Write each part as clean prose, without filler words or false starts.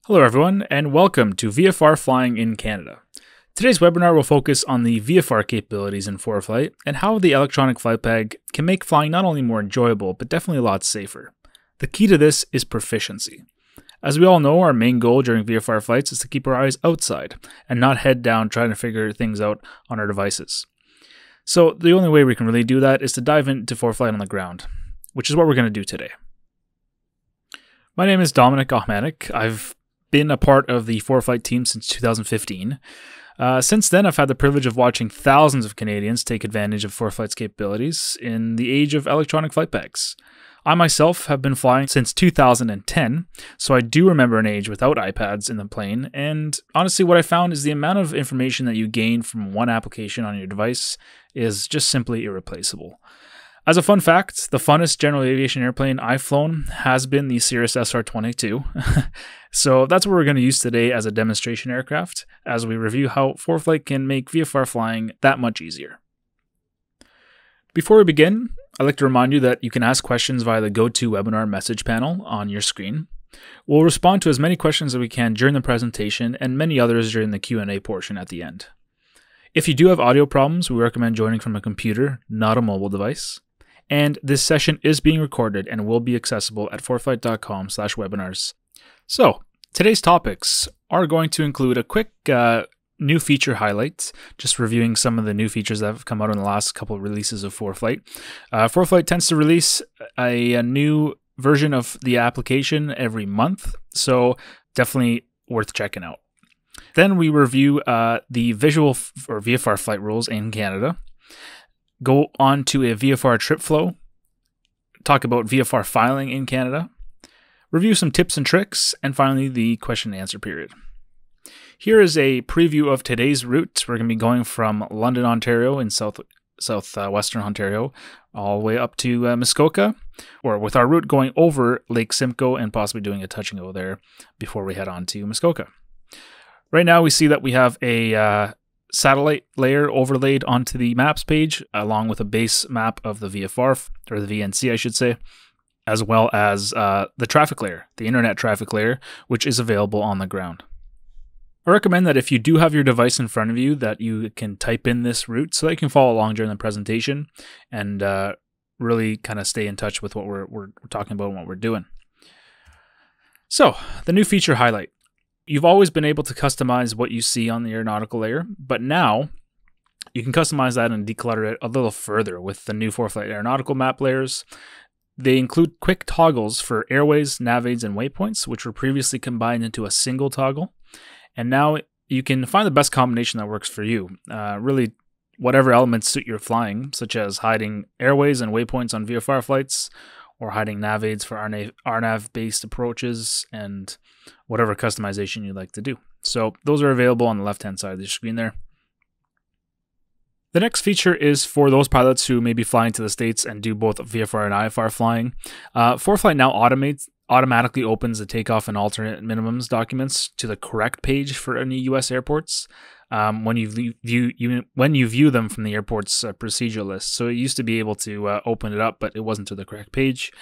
Hello everyone, and welcome to VFR Flying in Canada. Today's webinar will focus on the VFR capabilities in ForeFlight and how the electronic flight bag can make flying not only more enjoyable, but definitely a lot safer. The key to this is proficiency. As we all know, our main goal during VFR flights is to keep our eyes outside and not head down trying to figure things out on our devices. So the only way we can really do that is to dive into ForeFlight on the ground, which is what we're going to do today. My name is Dominik Ochmanek. I've been a part of the ForeFlight team since 2015. Since then, I've had the privilege of watching thousands of Canadians take advantage of ForeFlight's capabilities in the age of electronic flight bags. I myself have been flying since 2010, so I do remember an age without iPads in the plane, and honestly what I found is the amount of information that you gain from one application on your device is just simply irreplaceable. As a fun fact, the funnest general aviation airplane I've flown has been the Cirrus SR-22. So that's what we're going to use today as a demonstration aircraft as we review how ForeFlight can make VFR flying that much easier. Before we begin, I'd like to remind you that you can ask questions via the GoToWebinar message panel on your screen. We'll respond to as many questions as we can during the presentation and many others during the Q&A portion at the end. If you do have audio problems, we recommend joining from a computer, not a mobile device. And this session is being recorded and will be accessible at foreflight.com/webinars. So, today's topics are going to include a quick new feature highlight, just reviewing some of the new features that have come out in the last couple of releases of ForeFlight. ForeFlight tends to release a new version of the application every month, so definitely worth checking out. Then we review the visual or VFR flight rules in Canada. Go on to a VFR trip flow, talk about VFR filing in Canada, review some tips and tricks, and finally the question and answer period. Here is a preview of today's route. We're going to be going from London, Ontario in southwestern Ontario, all the way up to Muskoka, or with our route going over Lake Simcoe and possibly doing a touch and go there before we head on to Muskoka. Right now we see that we have a satellite layer overlaid onto the maps page, along with a base map of the VFR, or the VNC I should say, as well as the traffic layer, the internet traffic layer, which is available on the ground. I recommend that if you do have your device in front of you, that you can type in this route so that you can follow along during the presentation and really kind of stay in touch with what we're talking about and what we're doing. So, the new feature highlight. You've always been able to customize what you see on the aeronautical layer, but now you can customize that and declutter it a little further with the new ForeFlight aeronautical map layers. They include quick toggles for airways, nav aids, and waypoints, which were previously combined into a single toggle. And now you can find the best combination that works for you. Really, whatever elements suit your flying, such as hiding airways and waypoints on VFR flights, or hiding nav aids for RNAV-based approaches, and whatever customization you'd like to do. So those are available on the left-hand side of the screen there. The next feature is for those pilots who may be flying to the States and do both VFR and IFR flying. ForeFlight now automatically opens the takeoff and alternate minimums documents to the correct page for any U.S. airports when you view them from the airport's procedure list. So it used to be able to open it up, but it wasn't to the correct page.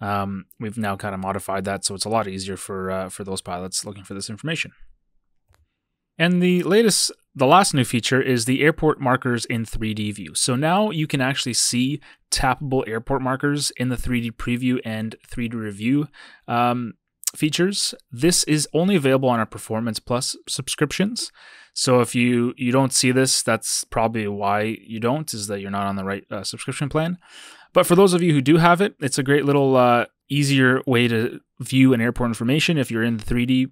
We've now kind of modified that, so it's a lot easier for those pilots looking for this information. And the last new feature is the airport markers in 3D view. So now you can actually see tappable airport markers in the 3D preview and 3D review features. This is only available on our Performance Plus subscriptions. So if you don't see this, that's probably why you don't, is that you're not on the right subscription plan. But for those of you who do have it, it's a great little easier way to view an airport information if you're in the 3D.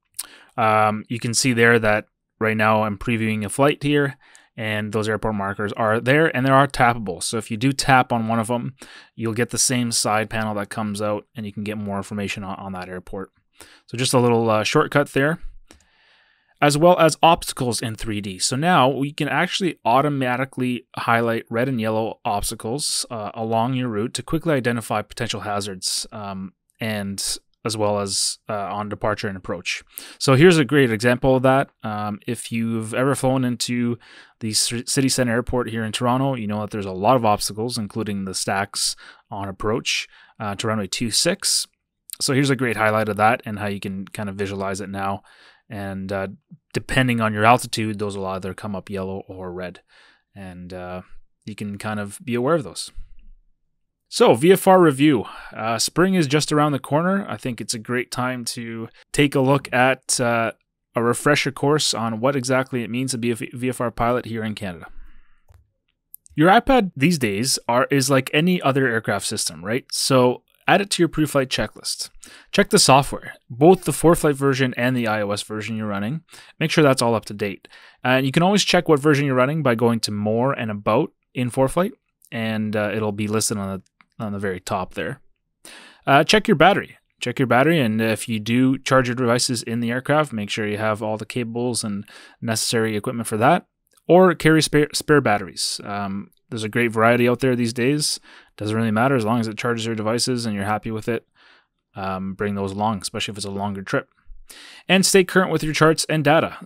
You can see there that right now I'm previewing a flight here, and those airport markers are there, and they are tappable. So if you do tap on one of them, you'll get the same side panel that comes out, and you can get more information on that airport. So just a little shortcut there. As well as obstacles in 3D. So now we can actually automatically highlight red and yellow obstacles along your route to quickly identify potential hazards and as well as on departure and approach. So here's a great example of that. If you've ever flown into the City Centre Airport here in Toronto, you know that there's a lot of obstacles, including the stacks on approach to runway 26. So here's a great highlight of that and how you can kind of visualize it now. And depending on your altitude, those will either come up yellow or red. And you can kind of be aware of those. So VFR review. Spring is just around the corner. I think it's a great time to take a look at a refresher course on what exactly it means to be a VFR pilot here in Canada. Your iPad these days is like any other aircraft system, right? So add it to your pre-flight checklist. Check the software, both the ForeFlight version and the iOS version you're running. Make sure that's all up to date. And you can always check what version you're running by going to More and About in ForeFlight, and it'll be listed on the very top there. Check your battery. Check your battery, and if you do charge your devices in the aircraft, make sure you have all the cables and necessary equipment for that, or carry spare batteries. There's a great variety out there these days. Doesn't really matter as long as it charges your devices and you're happy with it. Bring those along, especially if it's a longer trip. And stay current with your charts and data.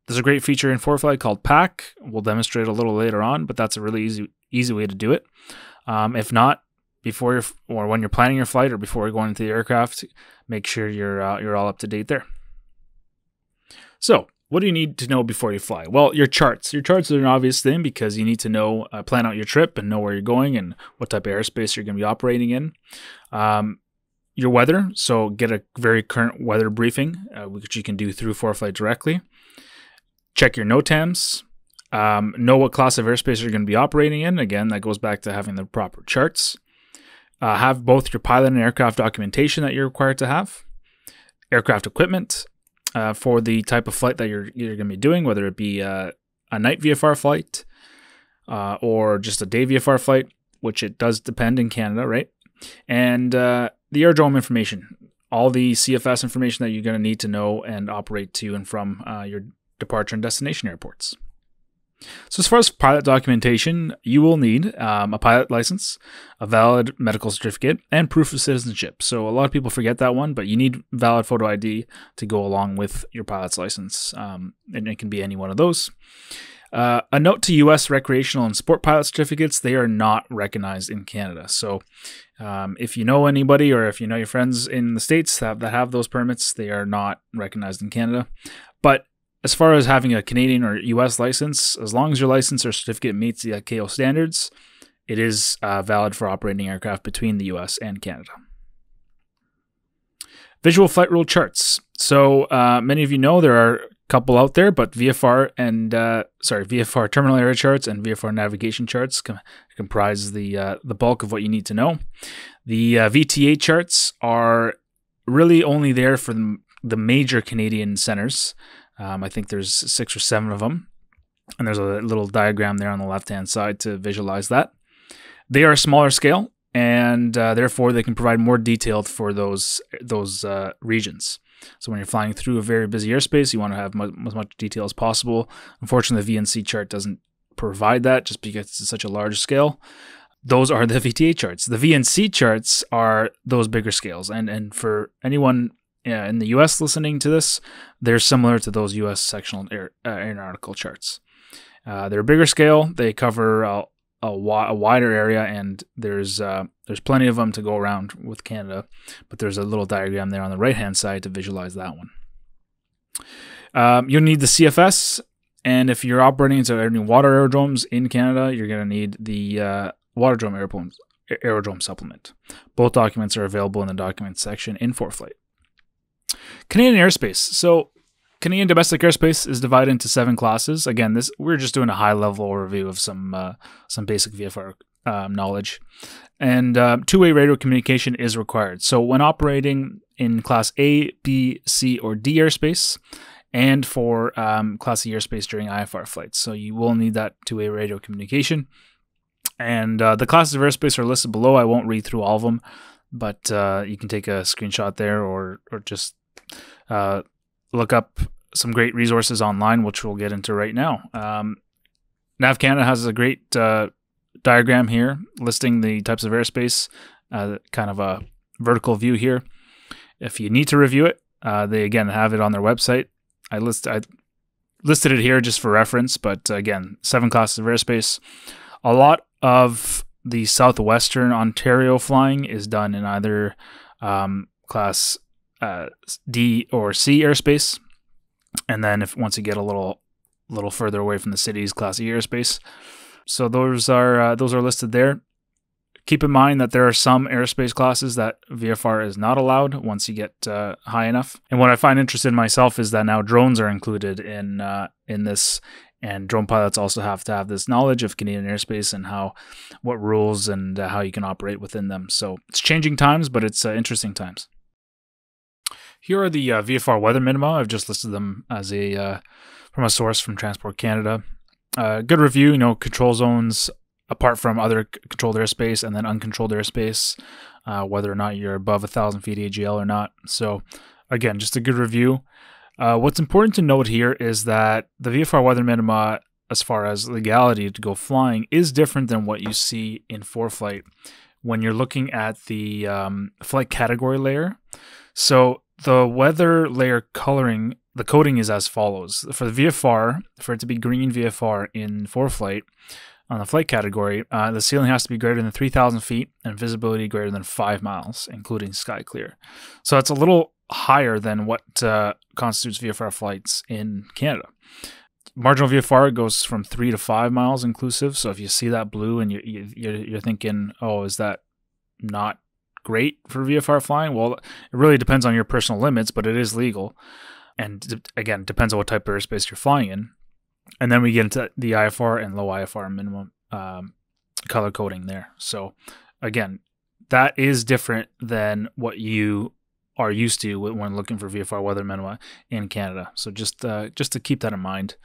There's a great feature in ForeFlight called Pack. We'll demonstrate a little later on, but that's a really easy way to do it. If not, before or when you're planning your flight or before you're going into the aircraft, make sure you're all up to date there. So, what do you need to know before you fly? Well, your charts. Your charts are an obvious thing because you need to know, plan out your trip and know where you're going and what type of airspace you're going to be operating in. Your weather, so get a very current weather briefing, which you can do through ForeFlight directly. Check your NOTAMs. Know what class of airspace you're going to be operating in. Again, that goes back to having the proper charts. Have both your pilot and aircraft documentation that you're required to have. Aircraft equipment for the type of flight that you're going to be doing, whether it be a night VFR flight or just a day VFR flight, which it does depend in Canada, right? And the aerodrome information, all the CFS information that you're going to need to know and operate to and from your departure and destination airports. So as far as pilot documentation, you will need a pilot license, a valid medical certificate, and proof of citizenship. So a lot of people forget that one, but you need valid photo ID to go along with your pilot's license, and it can be any one of those. A note to U.S. recreational and sport pilot certificates, they are not recognized in Canada. So if you know anybody or if you know your friends in the States that have those permits, they are not recognized in Canada. But as far as having a Canadian or U.S. license, as long as your license or certificate meets the ICAO standards, it is valid for operating aircraft between the U.S. and Canada. Visual flight rule charts. So many of you know there are a couple out there, but VFR terminal area charts and VFR navigation charts comprise the bulk of what you need to know. The VTA charts are really only there for the major Canadian centers. I think there's 6 or 7 of them, and there's a little diagram there on the left-hand side to visualize that. They are a smaller scale, and therefore they can provide more detailed for those regions. So when you're flying through a very busy airspace, you want to have as much detail as possible. Unfortunately, the VNC chart doesn't provide that just because it's such a large scale. Those are the VTA charts. The VNC charts are those bigger scales, and for anyone in the U.S. listening to this, they're similar to those U.S. sectional aeronautical charts. They're a bigger scale. They cover a wider area, and there's plenty of them to go around with Canada. But there's a little diagram there on the right-hand side to visualize that one. You'll need the CFS, and if you're operating into any water aerodromes in Canada, you're going to need the Waterdrome aerodrome supplement. Both documents are available in the documents section in ForeFlight. Canadian airspace. So Canadian domestic airspace is divided into 7 classes. Again, we're just doing a high-level review of some basic VFR knowledge. And two-way radio communication is required. So when operating in Class A, B, C, or D airspace, and for Class E airspace during IFR flights. So you will need that two-way radio communication. And the classes of airspace are listed below. I won't read through all of them, but you can take a screenshot there or just look up some great resources online, which we'll get into right now. Nav Canada has a great diagram here listing the types of airspace, kind of a vertical view here. If you need to review it, they again have it on their website. I listed it here just for reference, but again, 7 classes of airspace. A lot of the southwestern Ontario flying is done in either class D or C airspace, and then once you get a little further away from the cities, class E airspace. So those are listed there. Keep in mind that there are some airspace classes that VFR is not allowed once you get high enough. And what I find interesting myself is that now drones are included in this, and drone pilots also have to have this knowledge of Canadian airspace and what rules and how you can operate within them. So it's changing times, but it's interesting times. Here are the VFR Weather Minima. I've just listed them as from a source from Transport Canada. Good review, control zones apart from other controlled airspace, and then uncontrolled airspace, whether or not you're above 1,000 feet AGL or not. So again, just a good review. What's important to note here is that the VFR Weather Minima, as far as legality to go flying, is different than what you see in ForeFlight when you're looking at the flight category layer. So the weather layer coloring, the coding is as follows. For the VFR, for it to be green VFR in ForeFlight, on the flight category, the ceiling has to be greater than 3,000 feet and visibility greater than 5 miles, including sky clear. So it's a little higher than what constitutes VFR flights in Canada. Marginal VFR goes from 3 to 5 miles inclusive. So if you see that blue and you're thinking, oh, is that not great for VFR flying? Well, it really depends on your personal limits, but it is legal. And again, depends on what type of airspace you're flying in. And then we get into the IFR and low IFR minimum color coding there. So again, that is different than what you are used to when looking for VFR weather minima in Canada. So just to keep that in mind.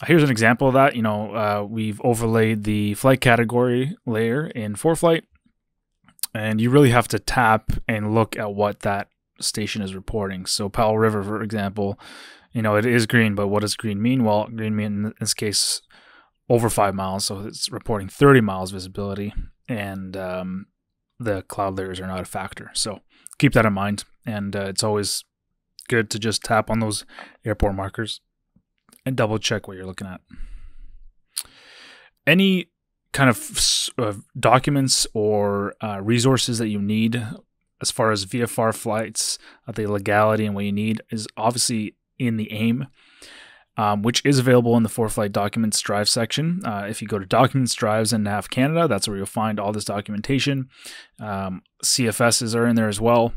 Here's an example of that. We've overlaid the flight category layer in ForeFlight, and you really have to tap and look at what that station is reporting. So Powell River, for example, it is green, but what does green mean? Well, green means in this case over 5 miles, so it's reporting 30 miles visibility, and the cloud layers are not a factor. So keep that in mind, and it's always good to just tap on those airport markers and double check what you're looking at. Any kind of documents or resources that you need as far as VFR flights, the legality and what you need is obviously in the AIM, which is available in the ForeFlight Documents Drive section. If you go to Documents Drives in Nav Canada, that's where you'll find all this documentation. CFSs are in there as well.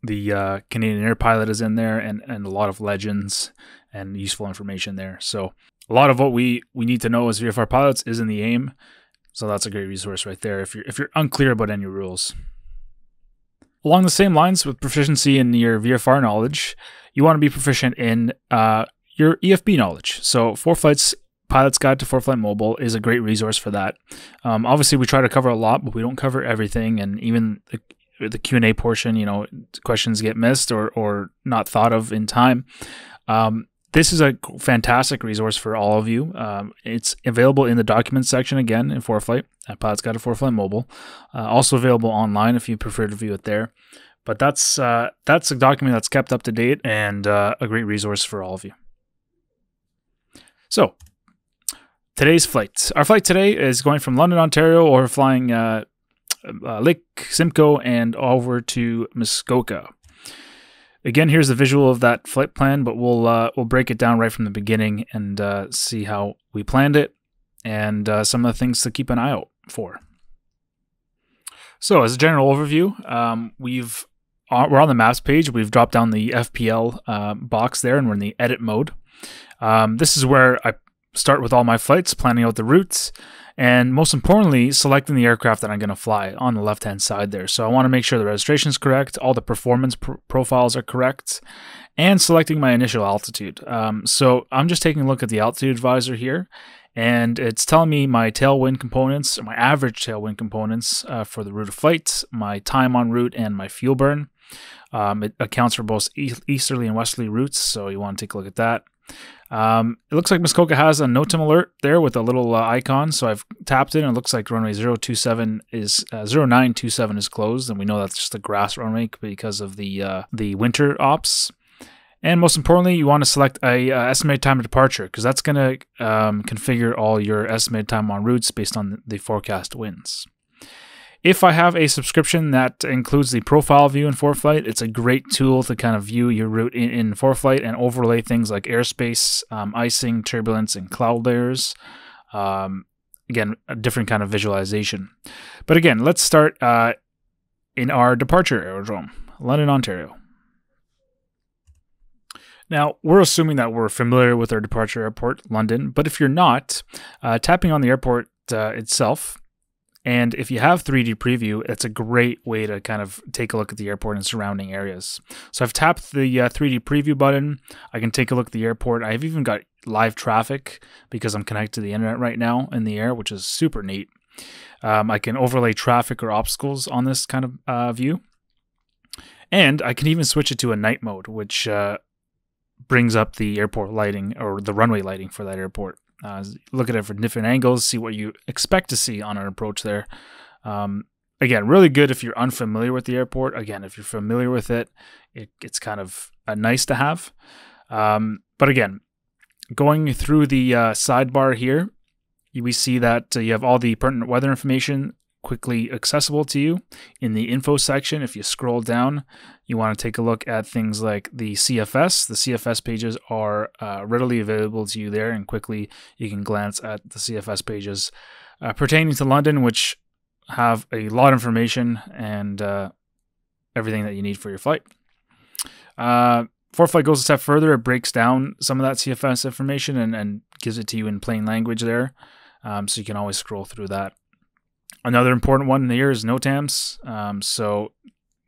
The Canadian Air Pilot is in there, and a lot of legends and useful information there. So a lot of what we need to know as VFR pilots is in the AIM. So that's a great resource right there if you're unclear about any rules. Along the same lines with proficiency in your VFR knowledge, you want to be proficient in your EFB knowledge. So ForeFlight's Pilot's Guide to ForeFlight Mobile is a great resource for that. Obviously, we try to cover a lot, but we don't cover everything. And even the Q&A portion, questions get missed or not thought of in time. This is a fantastic resource for all of you. It's available in the documents section again in ForeFlight at Pilot's Guide to ForeFlight Mobile. Also available online if you prefer to view it there. But that's a document that's kept up to date and a great resource for all of you. So today's flight. Our flight today is going from London, Ontario, or flying Lake Simcoe and over to Muskoka. Again, here's the visual of that flight plan, but we'll break it down right from the beginning and see how we planned it and some of the things to keep an eye out for. So, as a general overview, we're on the maps page. We've dropped down the FPL box there, and we're in the edit mode. This is where I start with all my flights, planning out the routes, and most importantly, selecting the aircraft that I'm going to fly on the left-hand side there. So I want to make sure the registration is correct, all the performance profiles are correct, and selecting my initial altitude. So I'm just taking a look at the altitude visor here, and it's telling me my tailwind components, my average tailwind components for the route of flight, my time en route, and my fuel burn. It accounts for both easterly and westerly routes, so you want to take a look at that. It looks like Muskoka has a NOTAM alert there with a little icon, so I've tapped it and it looks like runway 0927 is closed, and we know that's just a grass runway because of the winter ops. And most importantly, you want to select a estimated time of departure, because that's going to configure all your estimated time on routes based on the forecast winds. If I have a subscription that includes the profile view in ForeFlight, it's a great tool to kind of view your route in ForeFlight and overlay things like Airspace, Icing, Turbulence, and cloud layers. Again, a different kind of visualization. But again, let's start in our departure aerodrome, London, Ontario. Now, we're assuming that we're familiar with our departure airport, London, but if you're not, tapping on the airport itself, and if you have 3D preview, it's a great way to kind of take a look at the airport and surrounding areas. So I've tapped the 3D preview button. I can take a look at the airport. I've even got live traffic because I'm connected to the internet right now in the air, which is super neat. I can overlay traffic or obstacles on this kind of view. And I can even switch it to a night mode, which brings up the airport lighting or the runway lighting for that airport. Look at it from different angles, see what you expect to see on an approach there. Again, really good if you're unfamiliar with the airport. Again, if you're familiar with it, it's kind of nice to have. But again, going through the sidebar here, we see that you have all the pertinent weather information quickly accessible to you. In the info section, if you scroll down, you want to take a look at things like the CFS. The CFS pages are readily available to you there, and quickly you can glance at the CFS pages pertaining to London, which have a lot of information and everything that you need for your flight. ForeFlight goes a step further. It breaks down some of that CFS information and gives it to you in plain language there, so you can always scroll through that. Another important one here is NOTAMs. So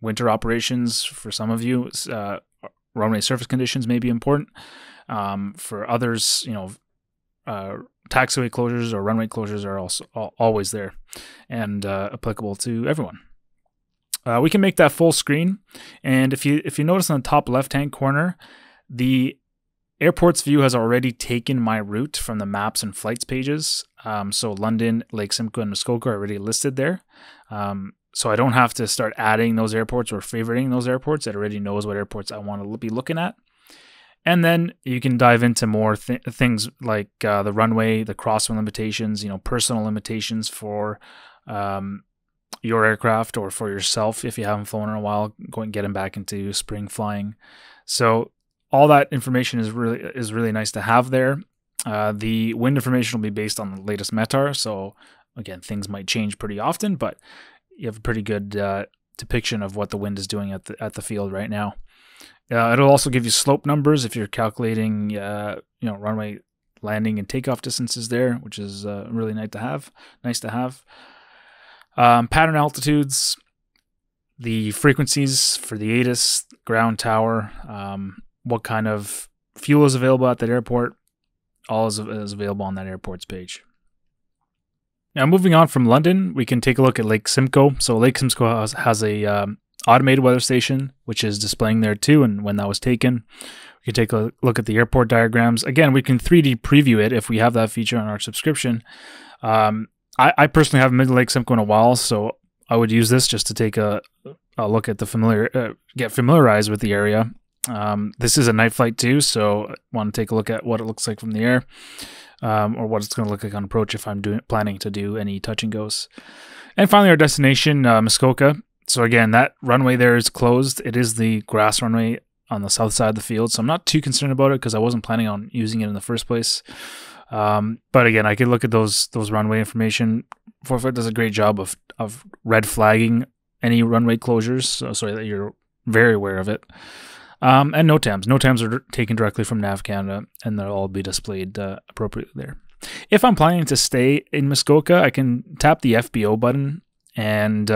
winter operations for some of you, runway surface conditions may be important. For others, taxiway closures or runway closures are also always there and applicable to everyone. We can make that full screen, and if you notice on the top left-hand corner, the airport's view has already taken my route from the maps and flights pages. So London, Lake Simcoe, and Muskoka are already listed there. So I don't have to start adding those airports or favoriting those airports. It already knows what airports I want to be looking at. And then you can dive into more things like the runway, the crosswind limitations, personal limitations for your aircraft or for yourself if you haven't flown in a while, getting back into spring flying. So all that information is really nice to have there. The wind information will be based on the latest METAR, so again, things might change pretty often, but you have a pretty good depiction of what the wind is doing at the field right now. It'll also give you slope numbers if you're calculating, runway landing and takeoff distances there, which is really nice to have. Pattern altitudes, the frequencies for the ATIS, ground tower, what kind of fuel is available at that airport, all is available on that airport's page. Now, moving on from London, we can take a look at Lake Simcoe. So Lake Simcoe has a automated weather station, which is displaying there too, and when that was taken. We can take a look at the airport diagrams. Again, we can 3D preview it if we have that feature on our subscription. I personally haven't been to Lake Simcoe in a while, so I would use this just to take a look at get familiarized with the area. This is a night flight too, so I want to take a look at what it looks like from the air, or what it's going to look like on approach if I'm planning to do any touch and goes. And finally, our destination, Muskoka. So again, that runway there is closed. It is the grass runway on the south side of the field, so I'm not too concerned about it because I wasn't planning on using it in the first place. But again, I could look at those runway information. ForeFlight does a great job of red flagging any runway closures, so that you're very aware of it. And NOTAMs. NOTAMs are taken directly from Nav Canada, and they'll all be displayed appropriately there. If I'm planning to stay in Muskoka, I can tap the FBO button and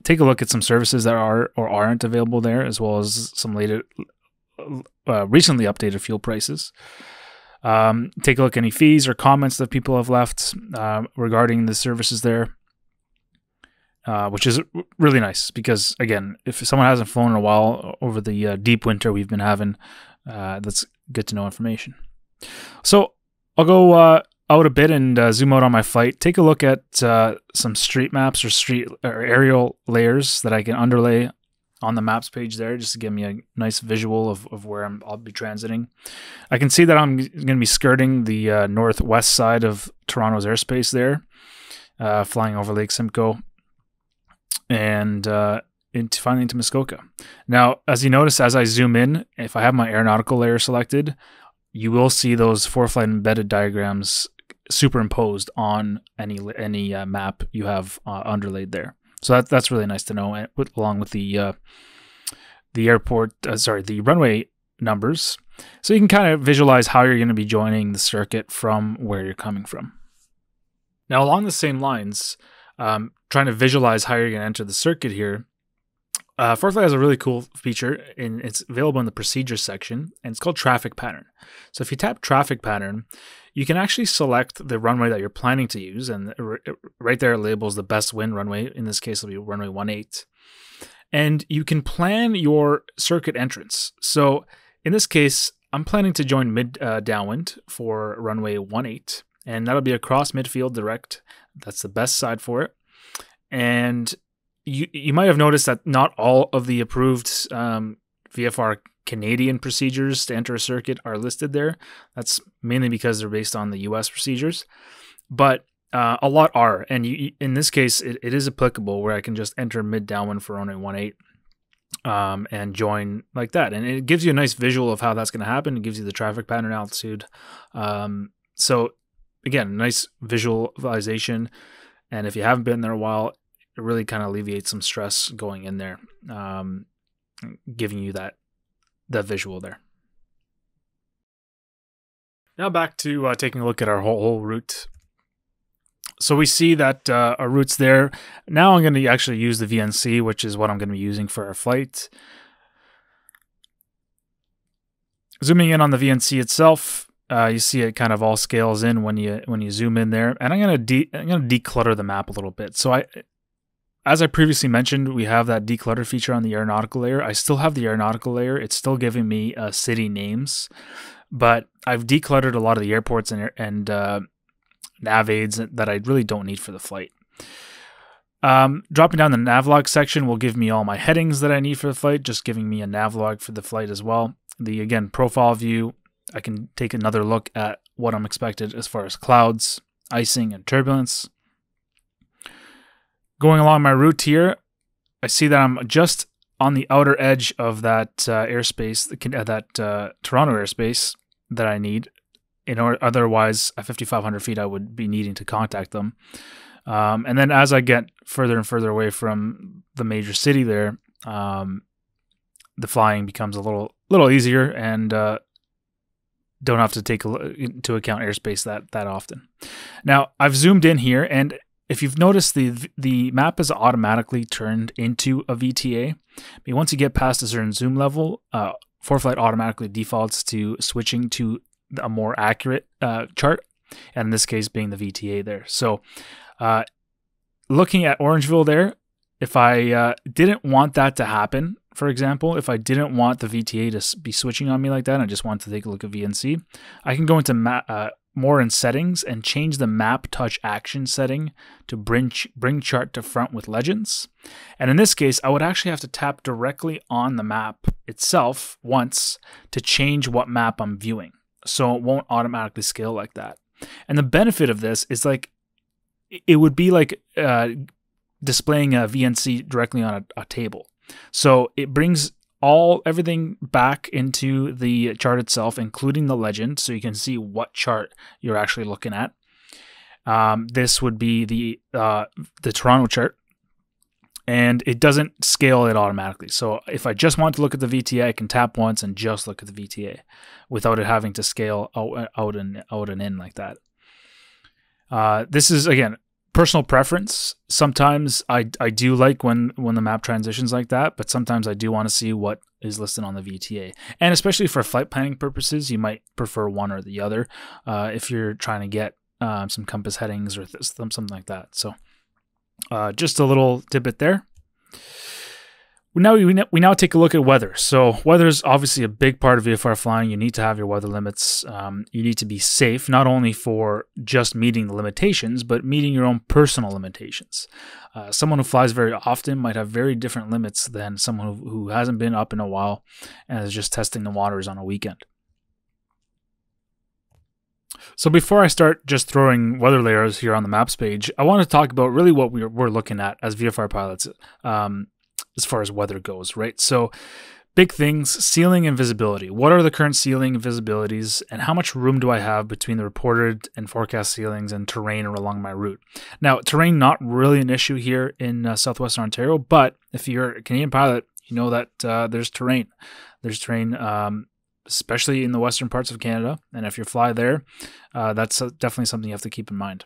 take a look at some services that are or aren't available there, as well as some recently updated fuel prices. Take a look at any fees or comments that people have left regarding the services there, which is really nice because, again, if someone hasn't flown in a while over the deep winter we've been having, that's good to know information. So I'll go out a bit and zoom out on my flight. Take a look at some street maps or aerial layers that I can underlay on the maps page there, just to give me a nice visual of where I'll be transiting. I can see that I'm going to be skirting the northwest side of Toronto's airspace there, flying over Lake Simcoe. and finally into Muskoka. Now, as you notice, as I zoom in, if I have my aeronautical layer selected, you will see those ForeFlight embedded diagrams superimposed on any map you have underlaid there. So that's really nice to know, along with the runway numbers, so you can kind of visualize how you're going to be joining the circuit from where you're coming from. Now, along the same lines, trying to visualize how you're going to enter the circuit here, ForeFlight has a really cool feature, and it's available in the procedures section, and it's called traffic pattern. So if you tap traffic pattern, you can actually select the runway that you're planning to use, and right there it labels the best wind runway. In this case, it'll be runway 18. And you can plan your circuit entrance. So in this case, I'm planning to join mid downwind for runway 18, and that'll be across midfield direct. That's the best side for it. And you might have noticed that not all of the approved VFR Canadian procedures to enter a circuit are listed there. That's mainly because they're based on the US procedures, but a lot are. And in this case, it is applicable where I can just enter mid downwind for runway 18 and join like that. And it gives you a nice visual of how that's going to happen. It gives you the traffic pattern altitude. So again, nice visualization. And if you haven't been there a while, it really kind of alleviates some stress going in there, giving you that visual there. Now back to taking a look at our whole route. So we see that our route's there. Now I'm going to actually use the VNC, which is what I'm going to be using for our flight. Zooming in on the VNC itself, you see it kind of all scales in when you zoom in there. And I'm going to declutter the map a little bit. So as I previously mentioned, we have that declutter feature on the aeronautical layer. I still have the aeronautical layer. It's still giving me city names, but I've decluttered a lot of the airports and nav aids that I really don't need for the flight. Dropping down the Nav Log section will give me all my headings that I need for the flight, just giving me a Nav Log for the flight as well. Again, profile view, I can take another look at what I'm expected as far as clouds, icing, and turbulence. Going along my route here, I see that I'm just on the outer edge of that airspace, that Toronto airspace that I need. Otherwise, at 5,500 feet, I would be needing to contact them. And then as I get further and further away from the major city there, the flying becomes a little easier, and don't have to take into account airspace that often. Now, I've zoomed in here, and if you've noticed, the map is automatically turned into a VTA. But once you get past a certain zoom level, ForeFlight automatically defaults to switching to a more accurate chart, and in this case being the VTA there. So looking at Orangeville there, if I didn't want that to happen, for example, if I didn't want the VTA to be switching on me like that, and I just want to take a look at VNC, I can go into more in settings and change the map touch action setting to bring chart to front with legends. And in this case, I would actually have to tap directly on the map itself once to change what map I'm viewing, so it won't automatically scale like that. And the benefit of this is it would be like displaying a VNC directly on a table. So it brings everything back into the chart itself, including the legend, so you can see what chart you're actually looking at. This would be the Toronto chart, and it doesn't scale it automatically. So if I just want to look at the VTA, I can tap once and just look at the VTA without it having to scale out and in like that. This is, again, personal preference. Sometimes I do like when the map transitions like that, but sometimes I do want to see what is listed on the VTA. And especially for flight planning purposes, you might prefer one or the other if you're trying to get some compass headings or something like that. So just a little tidbit there. We now take a look at weather. So weather is obviously a big part of VFR flying. You need to have your weather limits. You need to be safe, not only for just meeting the limitations, but meeting your own personal limitations. Someone who flies very often might have very different limits than someone who hasn't been up in a while and is just testing the waters on a weekend. So before I start just throwing weather layers here on the maps page, I want to talk about really what we're looking at as VFR pilots as far as weather goes, right? So big things, ceiling and visibility. What are the current ceiling and visibilities, and how much room do I have between the reported and forecast ceilings and terrain along my route? Now, terrain not really an issue here in southwestern Ontario, but if you're a Canadian pilot, you know that there's terrain. There's terrain, especially in the western parts of Canada, and if you fly there, that's definitely something you have to keep in mind.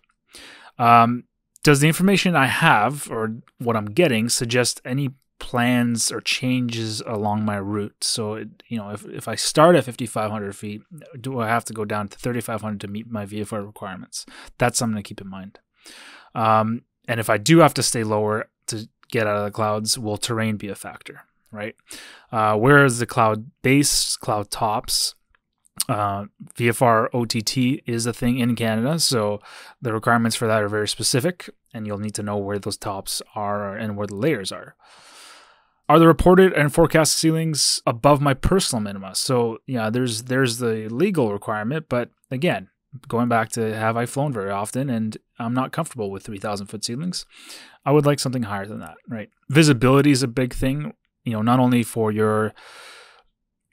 Does the information I have, or what I'm getting, suggest any plans or changes along my route? So, if I start at 5,500 feet, do I have to go down to 3,500 to meet my VFR requirements? That's something to keep in mind. And if I do have to stay lower to get out of the clouds, will terrain be a factor, right? Where is the cloud base, cloud tops? VFR OTT is a thing in Canada, so the requirements for that are very specific, and you'll need to know where those tops are and where the layers are. Are the reported and forecast ceilings above my personal minima? So yeah, there's the legal requirement, but again, going back to have I flown very often, and I'm not comfortable with 3,000 foot ceilings. I would like something higher than that, right? Visibility is a big thing, not only for your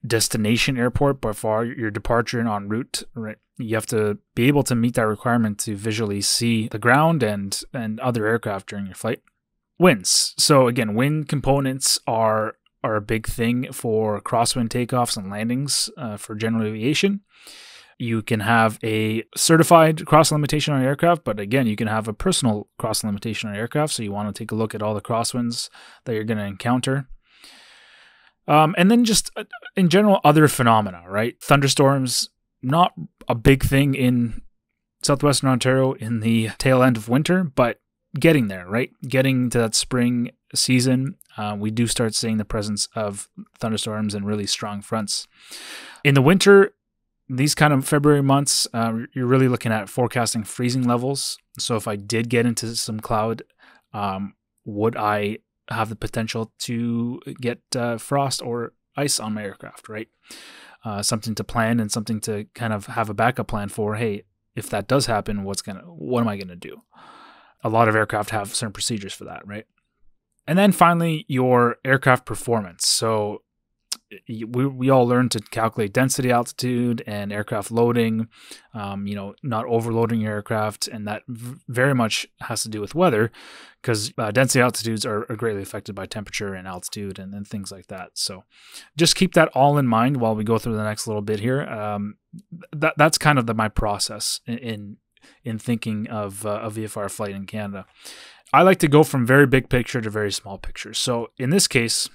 destination airport, but for your departure and en route, right? You have to be able to meet that requirement to visually see the ground and other aircraft during your flight. Winds. So again, wind components are a big thing for crosswind takeoffs and landings for general aviation. You can have a certified cross limitation on aircraft, but again, you can have a personal cross limitation on aircraft. So you want to take a look at all the crosswinds that you're going to encounter. And then just in general, other phenomena, right? Thunderstorms, not a big thing in southwestern Ontario in the tail end of winter, but getting there, right? Getting to that spring season, we do start seeing the presence of thunderstorms and really strong fronts. In the winter, these kind of February months, you're really looking at forecasting freezing levels. So if I did get into some cloud, would I have the potential to get frost or ice on my aircraft, right? Something to plan and something to kind of have a backup plan for. Hey, if that does happen, what am I gonna do? A lot of aircraft have certain procedures for that, right? And then finally, your aircraft performance. So we all learn to calculate density, altitude, and aircraft loading, not overloading your aircraft. And that very much has to do with weather, because density altitudes are greatly affected by temperature and altitude and things like that. So just keep that all in mind while we go through the next little bit here. That's kind of my process in thinking of a VFR flight in Canada. I like to go from very big picture to very small picture. So in this case,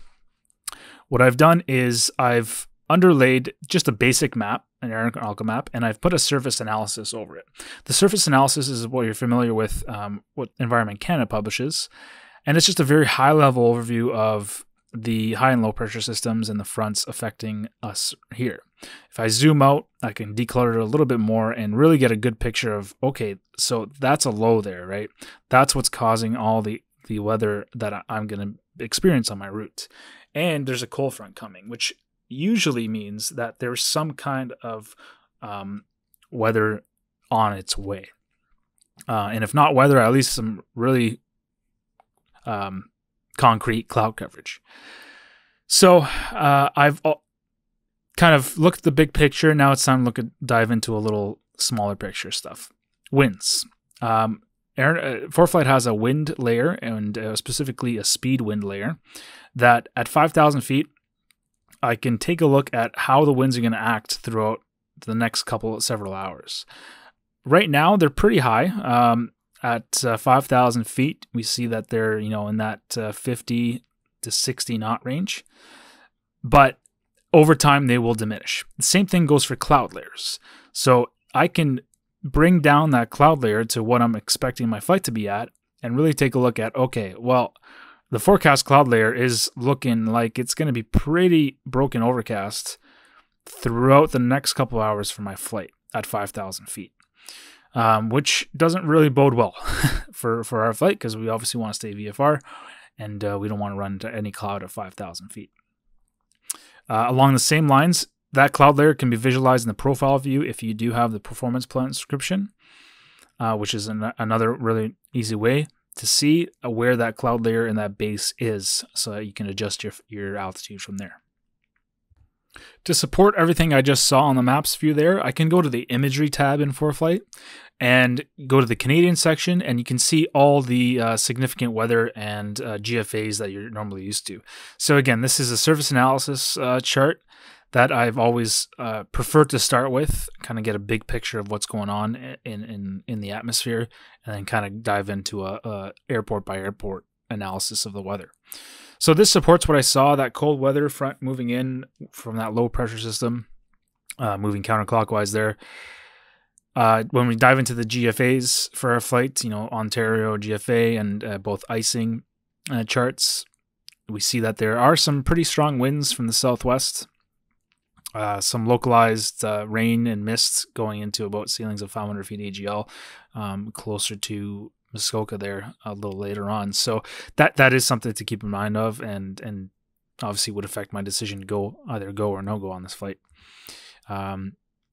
what I've done is I've underlaid just a basic map, an aeronautical map, and I've put a surface analysis over it. The surface analysis is what you're familiar with, what Environment Canada publishes, and it's just a very high-level overview of the high and low pressure systems and the fronts affecting us here. If I zoom out, I can declutter it a little bit more and really get a good picture of, okay, so that's a low there, right? That's what's causing all the weather that I'm going to experience on my route. And there's a cold front coming, which usually means that there's some kind of weather on its way. And if not weather, at least some really concrete cloud coverage. So I've kind of looked at the big picture. Now it's time to dive into a little smaller picture stuff. Winds. ForeFlight has a wind layer, and specifically a speed wind layer, that at 5,000 feet, I can take a look at how the winds are going to act throughout the next several hours. Right now, they're pretty high. At 5,000 feet, we see that they're in that 50 to 60 knot range. But over time, they will diminish. The same thing goes for cloud layers. So I can bring down that cloud layer to what I'm expecting my flight to be at and really take a look at, okay, well, the forecast cloud layer is looking like it's going to be pretty broken overcast throughout the next couple hours for my flight at 5,000 feet, which doesn't really bode well for our flight, because we obviously want to stay VFR, and we don't want to run into any cloud at 5,000 feet. Along the same lines, that cloud layer can be visualized in the profile view if you do have the performance plan subscription, which is another really easy way to see where that cloud layer in that base is, so that you can adjust your altitude from there. To support everything I just saw on the maps view there, I can go to the imagery tab in ForeFlight and go to the Canadian section, and you can see all the significant weather and GFAs that you're normally used to. So again, this is a surface analysis chart that I've always preferred to start with, kind of get a big picture of what's going on in the atmosphere, and then kind of dive into a airport by airport analysis of the weather. So this supports what I saw, that cold weather front moving in from that low pressure system, moving counterclockwise there. When we dive into the GFAs for our flight, Ontario GFA and both Icing charts, we see that there are some pretty strong winds from the southwest. Some localized rain and mist going into about ceilings of 500 feet AGL, closer to Muskoka there a little later on. So that is something to keep in mind of, and obviously would affect my decision to either go or no go on this flight.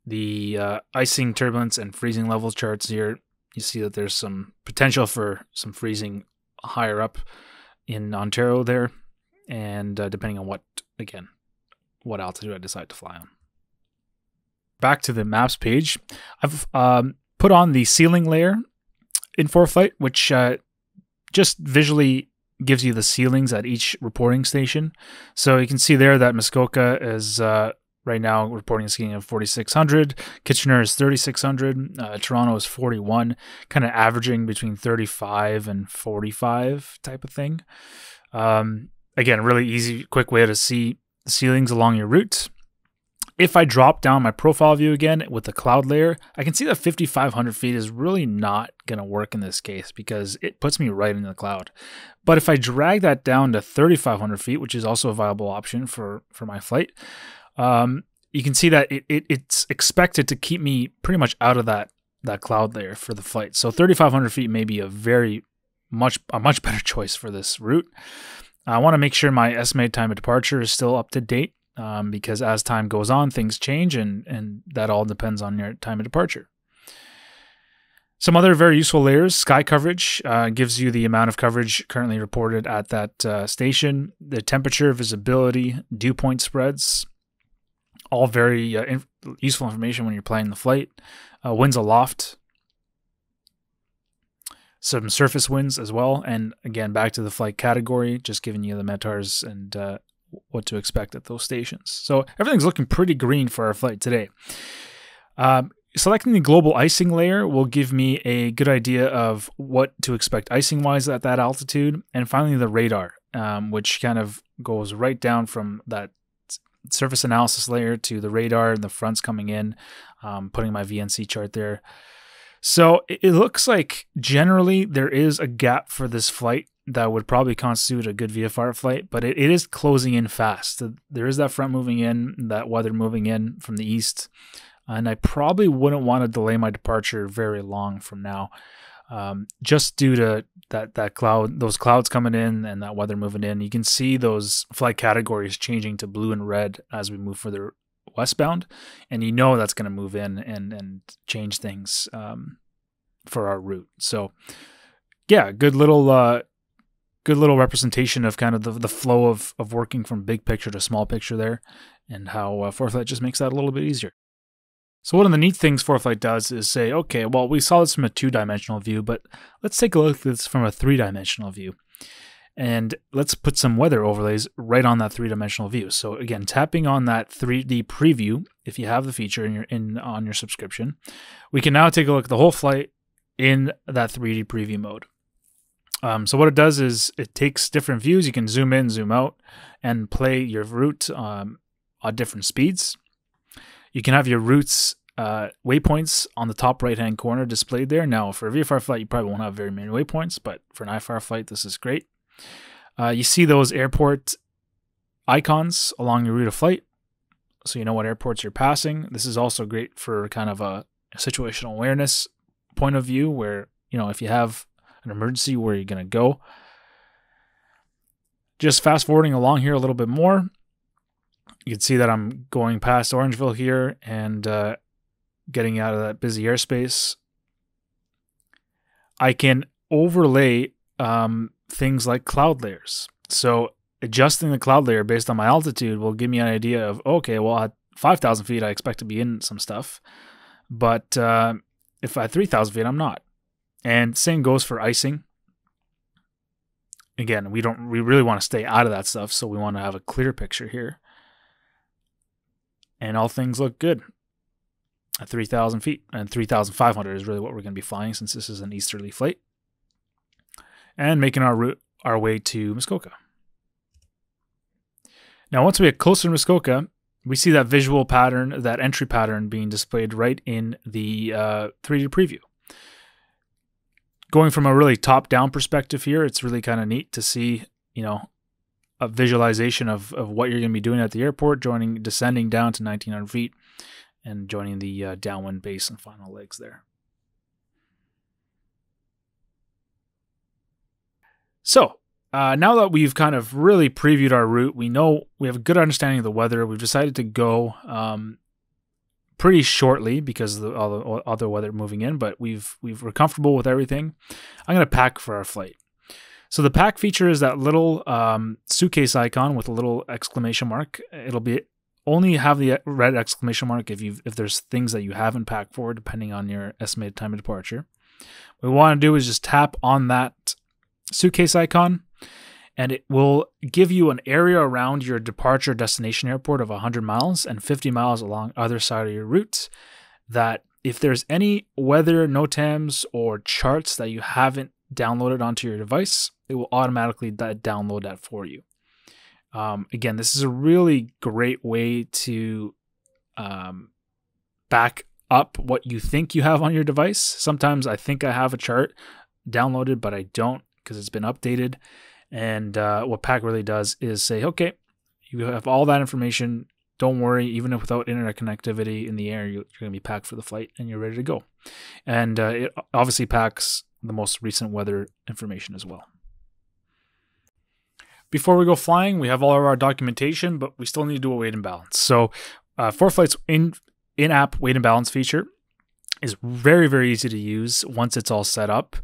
The icing, turbulence, and freezing level charts here, you see that there's some potential for some freezing higher up in Ontario there, and depending on what altitude I decide to fly on. Back to the maps page, I've put on the ceiling layer in ForeFlight, which just visually gives you the ceilings at each reporting station. So you can see there that Muskoka is right now reporting a ceiling of 4,600, Kitchener is 3,600, Toronto is 41, kind of averaging between 35 and 45 type of thing. Again, really easy, quick way to see the ceilings along your route. If I drop down my profile view again with the cloud layer, I can see that 5,500 feet is really not going to work in this case because it puts me right in the cloud. But if I drag that down to 3,500 feet, which is also a viable option for my flight, you can see that it's expected to keep me pretty much out of that cloud layer for the flight. So 3,500 feet may be a much better choice for this route. I want to make sure my estimated time of departure is still up to date, because as time goes on, things change, and that all depends on your time of departure. Some other very useful layers: sky coverage gives you the amount of coverage currently reported at that station, the temperature, visibility, dew point spreads, all very useful information when you're planning the flight. Winds aloft, some surface winds as well, and again, back to the flight category, just giving you the METARs and what to expect at those stations. So everything's looking pretty green for our flight today. Selecting the global icing layer will give me a good idea of what to expect icing-wise at that altitude. And finally, the radar, which kind of goes right down from that surface analysis layer to the radar and the fronts coming in, putting my VNC chart there. So it looks like generally there is a gap for this flight that would probably constitute a good VFR flight, but it is closing in fast. There is that front moving in, that weather moving in from the east, and I probably wouldn't want to delay my departure very long from now, just due to those clouds coming in and that weather moving in. You can see those flight categories changing to blue and red as we move further westbound, and that's going to move in and change things for our route. So yeah, good little representation of kind of the flow of working from big picture to small picture there, and how ForeFlight just makes that a little bit easier. So one of the neat things ForeFlight does is say, okay, well, we saw this from a 2-dimensional view, but let's take a look at this from a 3-dimensional view. And let's put some weather overlays right on that 3-dimensional view. So again, tapping on that 3D preview, if you have the feature on your subscription, we can now take a look at the whole flight in that 3D preview mode. So what it does is it takes different views. You can zoom in, zoom out, and play your route at different speeds. You can have your route's waypoints on the top right-hand corner displayed there. Now, for a VFR flight, you probably won't have very many waypoints, but for an IFR flight, this is great. You see those airport icons along your route of flight, so you know what airports you're passing. This is also great for kind of a situational awareness point of view, where, if you have an emergency, where you're going to go. Just fast forwarding along here a little bit more. You can see that I'm going past Orangeville here and getting out of that busy airspace. I can overlay things like cloud layers. So adjusting the cloud layer based on my altitude will give me an idea of, okay, well, at 5,000 feet, I expect to be in some stuff. But if at 3,000 feet, I'm not. And same goes for icing. Again, we really want to stay out of that stuff, so we want to have a clear picture here. And all things look good at 3,000 feet. And 3,500 is really what we're going to be flying since this is an easterly flight. And making our way to Muskoka. Now, once we get closer to Muskoka, we see that visual pattern, that entry pattern being displayed right in the 3D preview. Going from a really top-down perspective here, it's really kind of neat to see, you know, a visualization of what you're going to be doing at the airport, descending down to 1,900 feet, and joining the downwind base and final legs there. So, now that we've kind of really previewed our route, we have a good understanding of the weather. We've decided to go pretty shortly because of all the other weather moving in, but we're comfortable with everything. I'm going to pack for our flight. So the pack feature is that little suitcase icon with a little exclamation mark. It'll be only have the red exclamation mark if there's things that you haven't packed for, depending on your estimated time of departure. What we want to do is just tap on that suitcase icon, and it will give you an area around your departure destination airport of 100 miles and 50 miles along either side of your route, that if there's any weather NOTAMs or charts that you haven't downloaded onto your device, it will automatically download that for you. Again, this is a really great way to back up what you think you have on your device. Sometimes I think I have a chart downloaded, but I don't, because it's been updated. And what PAC really does is say, okay, you have all that information. Don't worry, even if without internet connectivity in the air, you're going to be packed for the flight and you're ready to go. And it obviously packs the most recent weather information as well. Before we go flying, we have all of our documentation, but we still need to do a weight and balance. So ForeFlight's in-app weight and balance feature is very, very easy to use once it's all set up.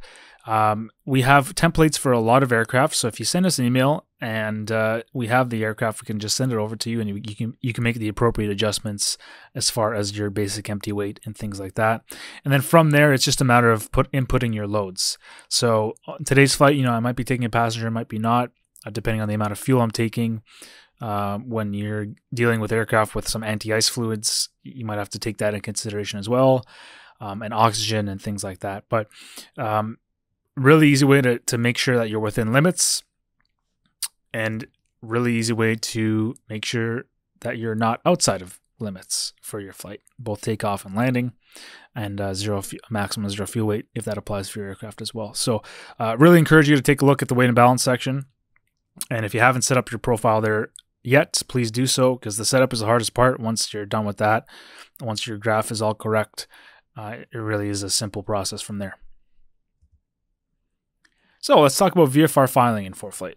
We have templates for a lot of aircraft, so if you send us an email and we have the aircraft, we can just send it over to you, and you can make the appropriate adjustments as far as your basic empty weight and things like that. And then from there, it's just a matter of inputting your loads. So on today's flight, I might be taking a passenger, I might be not, depending on the amount of fuel I'm taking. When you're dealing with aircraft with some anti-ice fluids, you might have to take that in consideration as well, and oxygen and things like that. But really easy way to make sure that you're within limits, and really easy way to make sure that you're not outside of limits for your flight, both takeoff and landing, and maximum zero fuel weight if that applies for your aircraft as well. So really encourage you to take a look at the weight and balance section. And if you haven't set up your profile there yet, please do so, because the setup is the hardest part. Once you're done with that, once your graph is all correct, it really is a simple process from there. So let's talk about VFR filing in ForeFlight.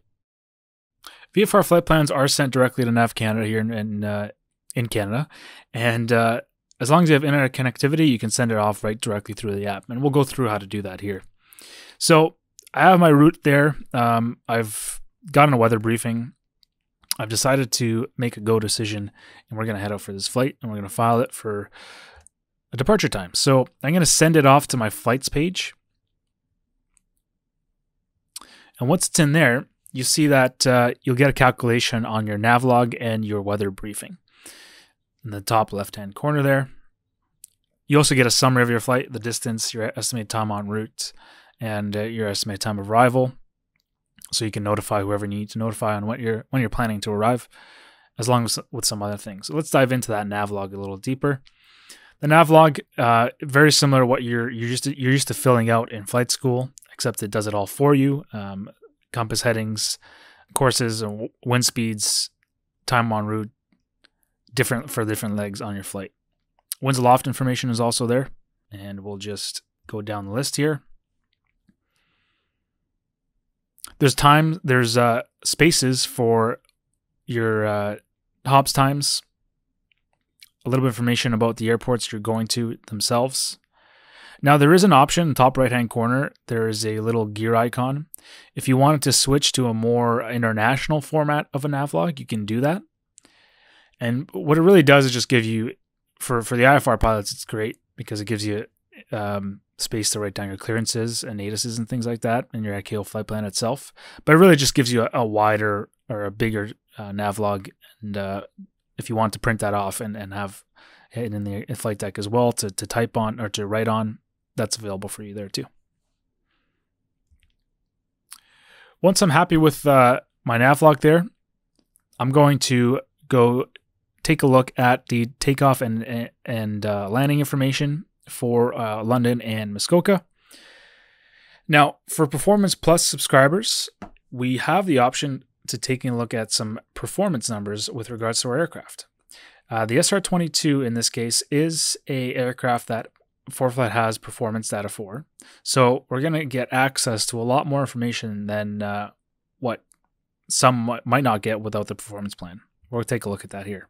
VFR flight plans are sent directly to Nav Canada here in Canada, and as long as you have internet connectivity, you can send it off right directly through the app, and we'll go through how to do that here. So I have my route there. I've gotten a weather briefing. I've decided to make a go decision, and we're going to head out for this flight, and we're going to file it for a departure time. So I'm going to send it off to my flights page. And once it's in there, you see that you'll get a calculation on your Nav Log and your weather briefing. In the top left-hand corner there. You also get a summary of your flight, the distance, your estimated time en route, and your estimated time of arrival. So you can notify whoever you need to notify on when you're planning to arrive, as long as with some other things. So let's dive into that Nav Log a little deeper. The Nav Log, very similar to what you're used to filling out in flight school, except it does it all for you. Compass headings, courses, and wind speeds, time en route, different legs on your flight. Winds aloft information is also there, and we'll just go down the list here. There's spaces for your hops times, a little bit of information about the airports you're going to themselves. Now there is an option in the top right hand corner. There is a little gear icon. If you wanted to switch to a more international format of a nav log, you can do that. And what it really does is just give you, for the IFR pilots, it's great because it gives you space to write down your clearances and ATISes and things like that in your ICAO flight plan itself. But it really just gives you a wider or a bigger nav log. And if you want to print that off and have it in the flight deck as well to type on or to write on, that's available for you there too. Once I'm happy with my nav log there, I'm going to go take a look at the takeoff and landing information for London and Muskoka. Now, for Performance Plus subscribers, we have the option to taking a look at some performance numbers with regards to our aircraft. The SR-22 in this case is a aircraft that ForeFlight has performance data for. So we're going to get access to a lot more information than what some might not get without the performance plan. We'll take a look at that here.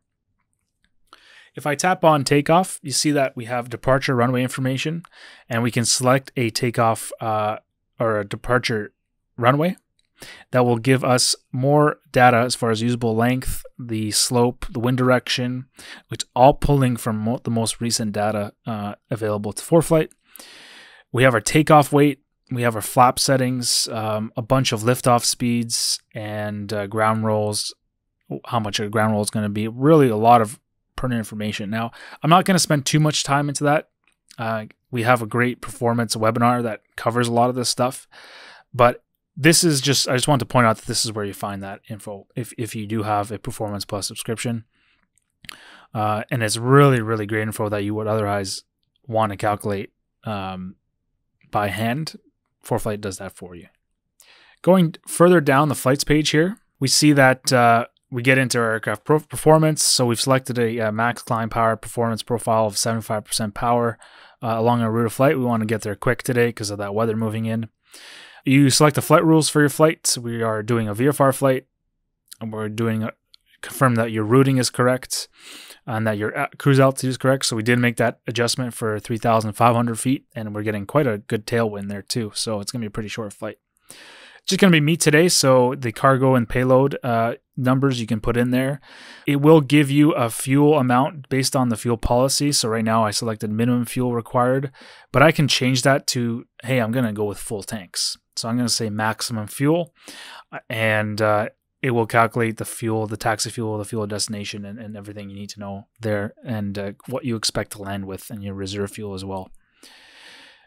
If I tap on takeoff, you see that we have departure runway information, and we can select a takeoff or a departure runway. That will give us more data as far as usable length, the slope, the wind direction, which all pulling from the most recent data available to ForeFlight. We have our takeoff weight, we have our flap settings, a bunch of liftoff speeds, and ground rolls, how much a ground roll is going to be. Really a lot of pertinent information. Now, I'm not going to spend too much time into that. We have a great performance webinar that covers a lot of this stuff, but this is just, I just want to point out that this is where you find that info if you do have a Performance Plus subscription. And it's really, really great info that you would otherwise want to calculate by hand. ForeFlight does that for you. Going further down the flights page here, we see that we get into our aircraft performance. So we've selected a max climb power performance profile of 75% power along our route of flight. We want to get there quick today because of that weather moving in. You select the flight rules for your flight. We are doing a VFR flight, and we're doing confirm that your routing is correct and that your cruise altitude is correct. So we did make that adjustment for 3,500 feet, and we're getting quite a good tailwind there too. So it's going to be a pretty short flight. It's just going to be me today, so the cargo and payload numbers you can put in there. It will give you a fuel amount based on the fuel policy. So right now I selected minimum fuel required, but I can change that to, hey, I'm going to go with full tanks. So I'm going to say maximum fuel, and it will calculate the fuel, the taxi fuel, the fuel destination, and everything you need to know there, and what you expect to land with, and your reserve fuel as well.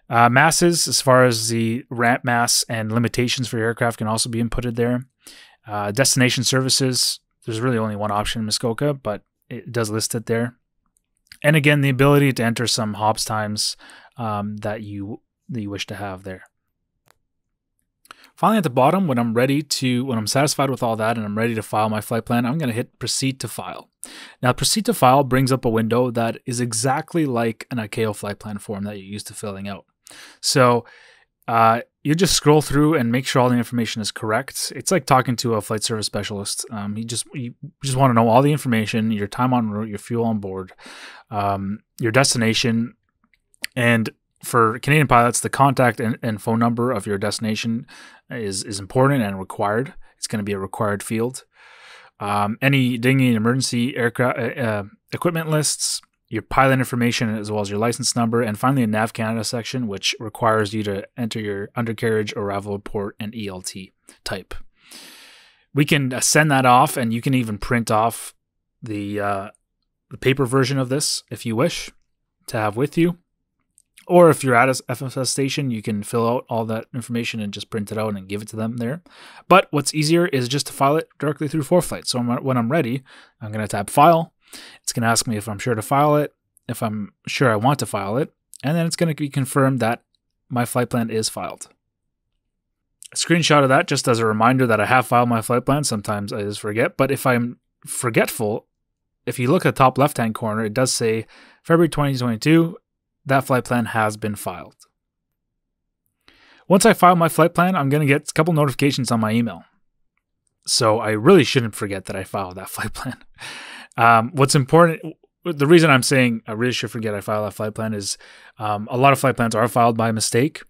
Masses, as far as the ramp mass and limitations for your aircraft, can also be inputted there. Destination services, there's really only one option in Muskoka, but it does list it there. And again, the ability to enter some hops times that you wish to have there. Finally, at the bottom, when I'm satisfied with all that and I'm ready to file my flight plan, I'm going to hit Proceed to File. Now, Proceed to File brings up a window that is exactly like an ICAO flight plan form that you're used to filling out. So you just scroll through and make sure all the information is correct. It's like talking to a flight service specialist. You just want to know all the information, your time en route, your fuel on board, your destination, and for Canadian pilots, the contact and phone number of your destination is important and required. It's going to be a required field. Any dinghy and emergency aircraft equipment lists, your pilot information as well as your license number, and finally a Nav Canada section, which requires you to enter your undercarriage, arrival port, and ELT type. We can send that off, and you can even print off the paper version of this if you wish to have with you. Or if you're at a FSS station, you can fill out all that information and just print it out and give it to them there. But what's easier is just to file it directly through ForeFlight. So when I'm ready, I'm going to tap File. It's going to ask me if I'm sure to file it, if I'm sure I want to file it, and then it's going to be confirmed that my flight plan is filed. A screenshot of that just as a reminder that I have filed my flight plan. Sometimes I just forget, but if I'm forgetful, if you look at the top left-hand corner, it does say February 2022, that flight plan has been filed. Once I file my flight plan, I'm going to get a couple notifications on my email. So I really shouldn't forget that I filed that flight plan. What's important, the reason I'm saying I really should forget I filed that flight plan is a lot of flight plans are filed by mistake.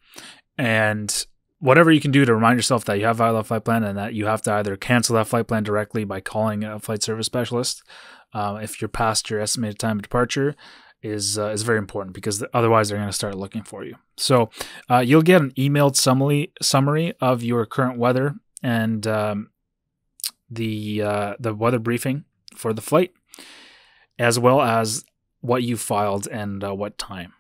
And whatever you can do to remind yourself that you have filed a flight plan and that you have to either cancel that flight plan directly by calling a flight service specialist if you're past your estimated time of departure is very important, because otherwise they're going to start looking for you. So you'll get an emailed summary of your current weather and the weather briefing for the flight, as well as what you filed and what time.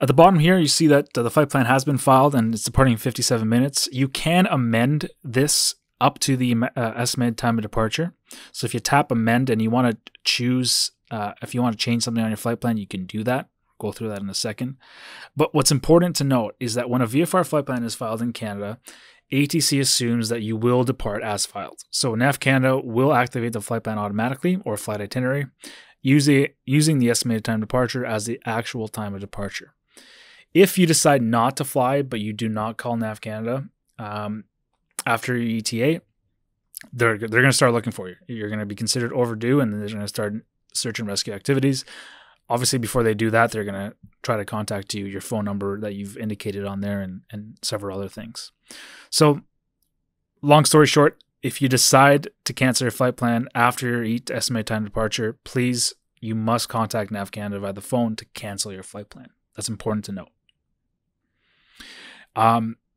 At the bottom here, you see that the flight plan has been filed and it's departing in 57 minutes. You can amend this up to the estimated time of departure. So if you tap amend and you want to choose, if you want to change something on your flight plan, you can do that. Go through that in a second. But what's important to note is that when a VFR flight plan is filed in Canada, ATC assumes that you will depart as filed. So NAV Canada will activate the flight plan automatically, or flight itinerary, using the estimated time of departure as the actual time of departure. If you decide not to fly, but you do not call NAV Canada after your ETA, they're going to start looking for you. You're going to be considered overdue, and then they're going to start search and rescue activities. Obviously, before they do that, they're going to try to contact you, your phone number that you've indicated on there, and several other things. So, long story short, if you decide to cancel your flight plan after your estimated time of departure, please, you must contact NAV Canada via the phone to cancel your flight plan. That's important to note.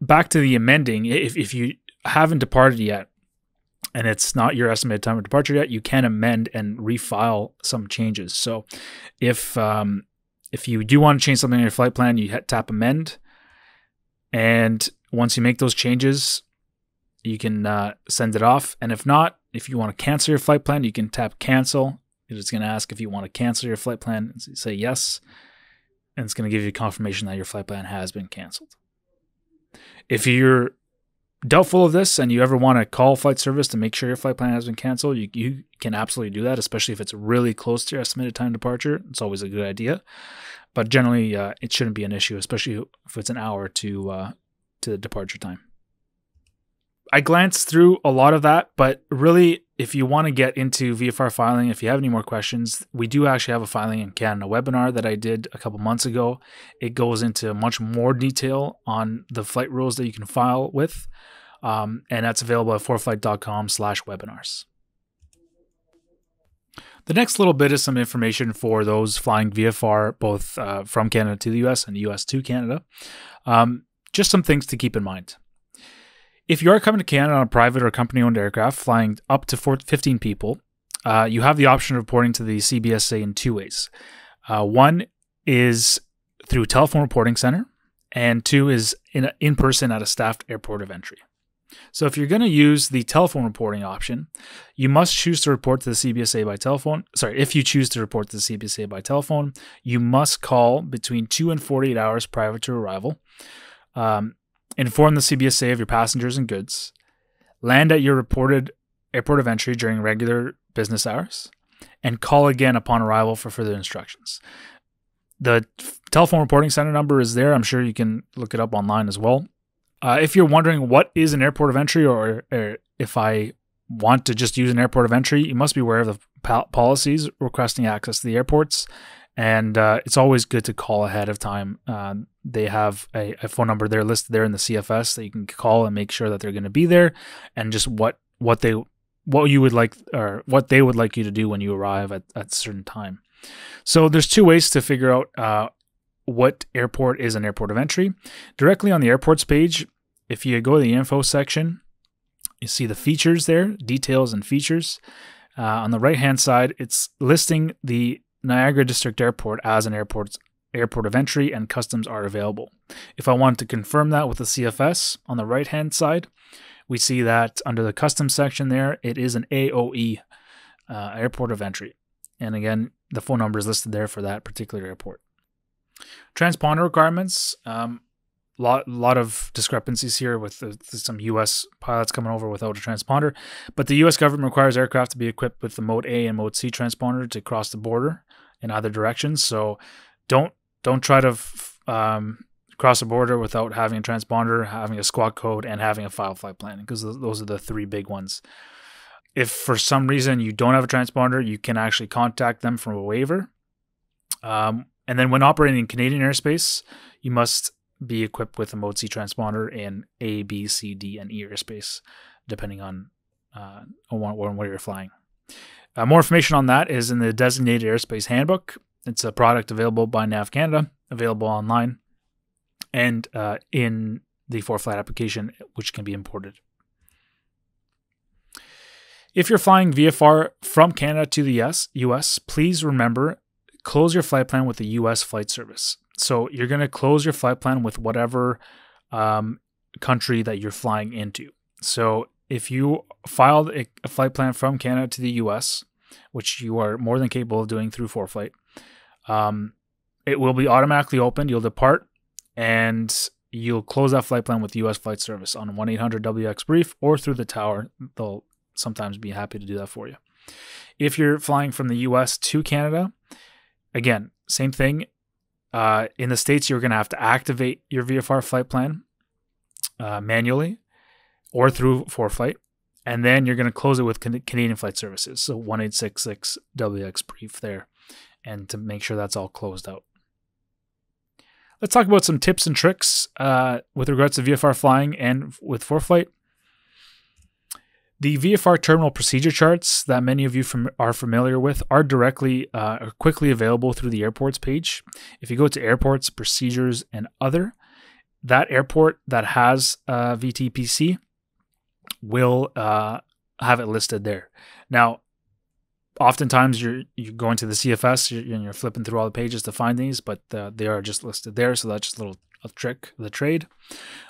Back to the amending, if you haven't departed yet and it's not your estimated time of departure yet, you can amend and refile some changes. So if you do want to change something in your flight plan, you tap amend, and once you make those changes, you can send it off. And if not, if you want to cancel your flight plan, you can tap cancel. It's going to ask if you want to cancel your flight plan. Say yes, and it's going to give you confirmation that your flight plan has been canceled. If you're doubtful of this and you ever want to call flight service to make sure your flight plan has been canceled, you can absolutely do that, especially if it's really close to your estimated time of departure. It's always a good idea. But generally, it shouldn't be an issue, especially if it's an hour to the departure time. I glanced through a lot of that, but really, if you want to get into VFR filing, if you have any more questions, we do actually have a Filing in Canada webinar that I did a couple months ago. It goes into much more detail on the flight rules that you can file with, and that's available at foreflight.com/webinars. The next little bit is some information for those flying VFR, both from Canada to the US and US to Canada. Just some things to keep in mind. If you are coming to Canada on a private or company-owned aircraft flying up to 15 people, you have the option of reporting to the Cbsa in two ways. One is through a telephone reporting center, and two is in person at a staffed airport of entry. So if you're going to use the telephone reporting option, you must choose to report to the Cbsa by telephone. Sorry, if you choose to report to the Cbsa by telephone, you must call between 2 and 48 hours prior to arrival. Inform the Cbsa of your passengers and goods. Land at your reported airport of entry during regular business hours, and call again upon arrival for further instructions. The telephone reporting center number is there. I'm sure you can look it up online as well. If you're wondering what is an airport of entry, or if I want to just use an airport of entry, you must be aware of the policies requesting access to the airports. And it's always good to call ahead of time. They have a phone number there listed there in the CFS that you can call and make sure that they're going to be there, and just what you would like, or what they would like you to do when you arrive at a certain time. So there's two ways to figure out what airport is an airport of entry. Directly on the airports page, if you go to the info section, you see the features there, details and features. On the right hand side, it's listing the Niagara District Airport as an airport of entry, and customs are available. If I want to confirm that with the CFS, on the right hand side, we see that under the customs section there, it is an AOE, airport of entry. And again, the phone number is listed there for that particular airport. Transponder requirements, lot of discrepancies here with some US pilots coming over without a transponder, but the US government requires aircraft to be equipped with the Mode A and Mode C transponder to cross the border in either directions. So don't try to cross a border without having a transponder, having a squawk code, and having a file flight plan, because those are the three big ones. If for some reason you don't have a transponder, you can actually contact them from a waiver. And then when operating in Canadian airspace, you must be equipped with a Mode C transponder in A, B, C, D, and E airspace, depending on where you're flying. More information on that is in the Designated Airspace Handbook. It's a product available by Nav Canada, available online, and in the ForeFlight application, which can be imported. If you're flying VFR from Canada to the US, please remember, close your flight plan with the US flight service. So you're going to close your flight plan with whatever country that you're flying into. So if you filed a flight plan from Canada to the US, which you are more than capable of doing through ForeFlight, it will be automatically opened. You'll depart and you'll close that flight plan with the US flight service on 1-800-WX-BRIEF or through the tower. They'll sometimes be happy to do that for you. If you're flying from the US to Canada, again, same thing. In the States, you're going to have to activate your VFR flight plan manually or through ForeFlight, and then you're going to close it with Canadian Flight Services, so 1-866-WX-BRIEF there, and to make sure that's all closed out. Let's talk about some tips and tricks with regards to VFR flying and with ForeFlight. The VFR terminal procedure charts that many of you are familiar with are directly or quickly available through the airports page. If you go to airports, procedures, and other, that airport that has VTPC will have it listed there. Now, oftentimes you're going to the CFS and you're flipping through all the pages to find these, but they are just listed there. So that's just a little trick of the trade.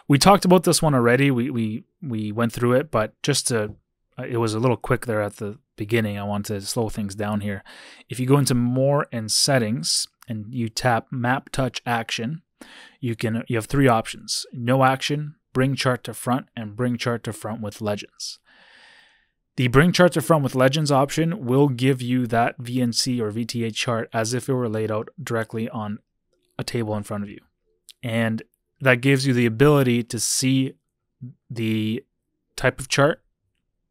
We talked about this one already. We went through it, but just it was a little quick there at the beginning. I want to slow things down here. If you go into more and settings and you tap map touch action, you have three options: no action, bring chart to front, and bring chart to front with legends. The bring chart to front with legends option will give you that VNC or VTA chart as if it were laid out directly on a table in front of you. And that gives you the ability to see the type of chart,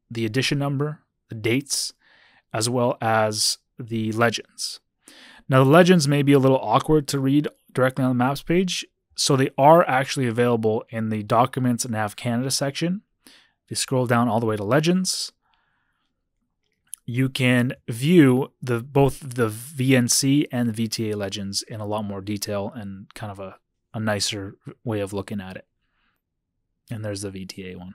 the edition number, the dates, as well as the legends. Now, the legends may be a little awkward to read directly on the maps page, so they are actually available in the Documents and Nav Canada section. If you scroll down all the way to Legends, you can view both the VNC and the VTA legends in a lot more detail and kind of a nicer way of looking at it. And there's the VTA one.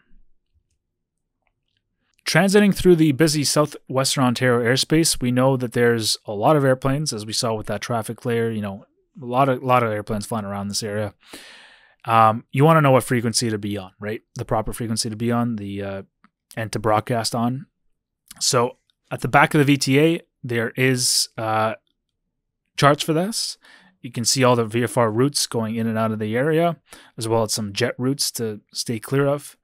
Transiting through the busy southwestern Ontario airspace, we know that there's a lot of airplanes, as we saw with that traffic layer. You know, a lot of airplanes flying around this area. You want to know what frequency to be on, right? The proper frequency to be on, and to broadcast on. So at the back of the VTA, there is charts for this. You can see all the VFR routes going in and out of the area, as well as some jet routes to stay clear of,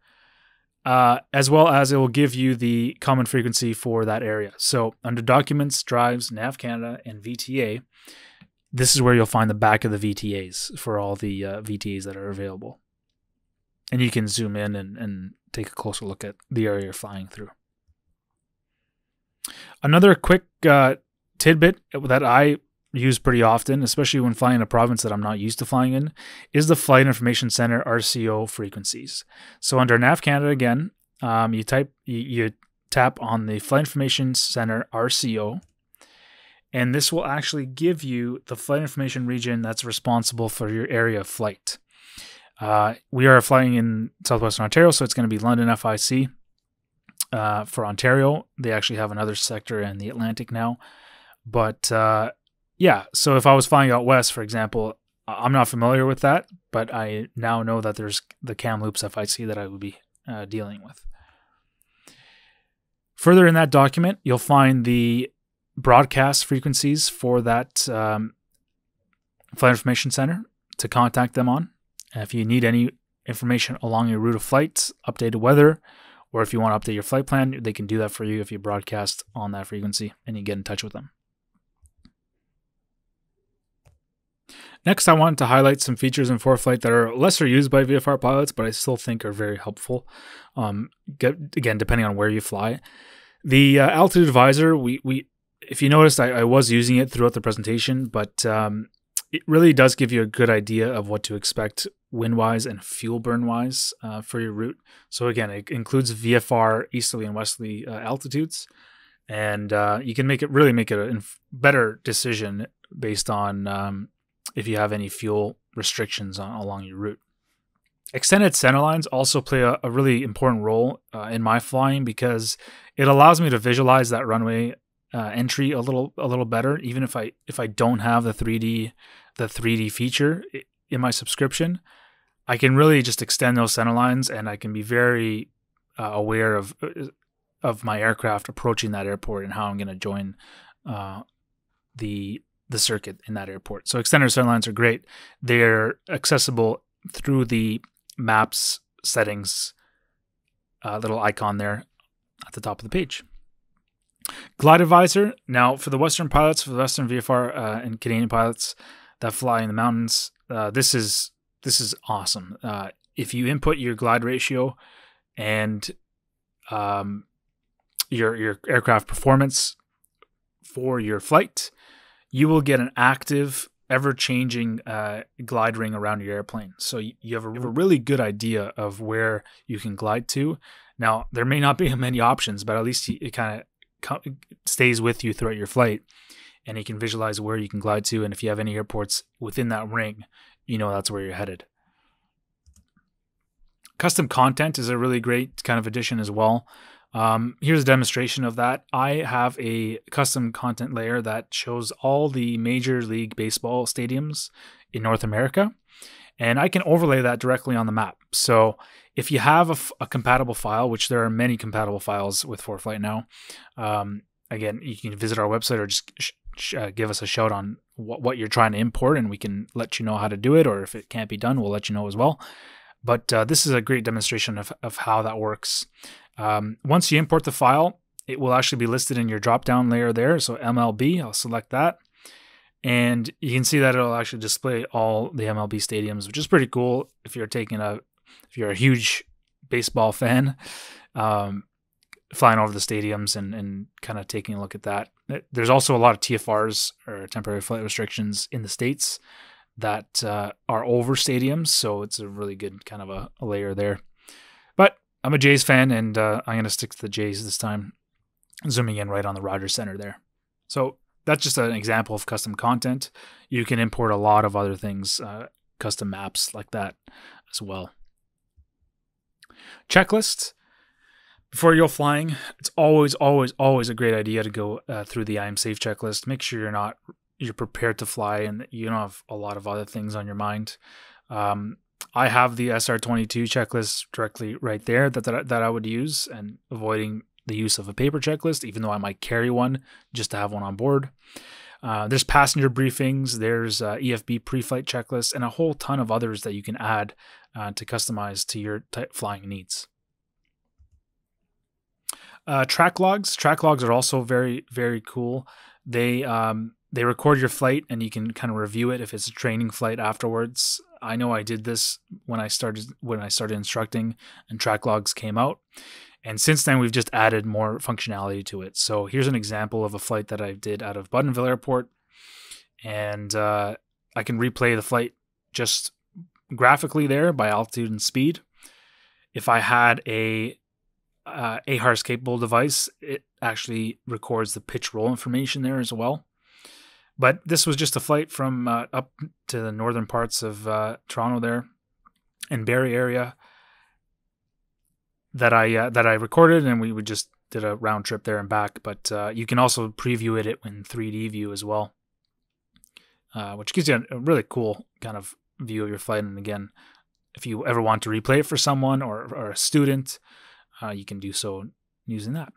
as well as it will give you the common frequency for that area. So under Documents, Drives, Nav Canada, and VTA, this is where you'll find the back of the VTAs for all the VTAs that are available. And you can zoom in and take a closer look at the area you're flying through. Another quick tidbit that I use pretty often, especially when flying in a province that I'm not used to flying in, is the Flight Information Center RCO frequencies. So under Nav Canada again, you tap on the Flight Information Center RCO, and this will actually give you the flight information region that's responsible for your area of flight. We are flying in southwestern Ontario, so it's going to be London FIC. For Ontario, they actually have another sector in the Atlantic now. But yeah, so if I was flying out west, for example, I'm not familiar with that, but I now know that there's the Kamloops FIC that I would be dealing with. Further in that document, you'll find the broadcast frequencies for that Flight Information Center to contact them on. If you need any information along your route of flight, updated weather, or if you want to update your flight plan, they can do that for you if you broadcast on that frequency and you get in touch with them. Next, I wanted to highlight some features in ForeFlight that are lesser used by VFR pilots, but I still think are very helpful. Again, depending on where you fly. The altitude visor, if you noticed, I was using it throughout the presentation, but it really does give you a good idea of what to expect wind-wise and fuel burn-wise for your route. So again, it includes VFR easterly and westerly altitudes, and you can make it a better decision based on if you have any fuel restrictions along your route. Extended centerlines also play a really important role in my flying because it allows me to visualize that runway entry a little better, even if I don't have the 3D feature in my subscription. I can really just extend those center lines, and I can be very aware of my aircraft approaching that airport and how I'm going to join the circuit in that airport. So extended center lines are great. They're accessible through the maps settings little icon there at the top of the page. Glide visor. Now, for the Western pilots, for the Western VFR and Canadian pilots that fly in the mountains, this is awesome. If you input your glide ratio and your aircraft performance for your flight, you will get an active, ever-changing glide ring around your airplane. So you have a really good idea of where you can glide to. Now, there may not be many options, but at least it kind of stays with you throughout your flight, and you can visualize where you can glide to. And if you have any airports within that ring, you know that's where you're headed. Custom content is a really great kind of addition as well. Here's a demonstration of that. I have a custom content layer that shows all the Major League Baseball stadiums in North America, and I can overlay that directly on the map. So if you have a compatible file, which there are many compatible files with ForeFlight now, again, you can visit our website or just give us a shout on what you're trying to import, and we can let you know how to do it, or if it can't be done, we'll let you know as well. But this is a great demonstration of how that works. Once you import the file, it will actually be listed in your drop-down layer there. So MLB, I'll select that. And you can see that it'll actually display all the MLB stadiums, which is pretty cool if you're a huge baseball fan, flying over the stadiums and kind of taking a look at that. There's also a lot of TFRs, or temporary flight restrictions, in the States that are over stadiums, so it's a really good kind of a layer there. But I'm a Jays fan, and I'm going to stick to the Jays this time, zooming in right on the Rogers Center there. So that's just an example of custom content. You can import a lot of other things, custom maps like that as well. Checklists. Before you go flying, it's always a great idea to go through the I am safe checklist. Make sure you're prepared to fly and you don't have a lot of other things on your mind. I have the SR22 checklist directly right there that I would use, and avoiding the use of a paper checklist, even though I might carry one just to have one on board. There's passenger briefings, there's EFB pre-flight checklists, and a whole ton of others that you can add to customize to your flying needs. Track logs. Track logs are also very, very cool. They record your flight, and you can kind of review it if it's a training flight afterwards. I know I did this when I started instructing, and track logs came out. And since then, we've just added more functionality to it. So here's an example of a flight that I did out of Buttonville Airport, and I can replay the flight just graphically there by altitude and speed. If I had a AHRS capable device, it actually records the pitch roll information there as well. But this was just a flight from up to the northern parts of Toronto there, and Barrie area, that I recorded, and we just did a round trip there and back. But you can also preview it in 3D view as well, which gives you a really cool kind of view of your flight. And again, if you ever want to replay it for someone or a student, you can do so using that.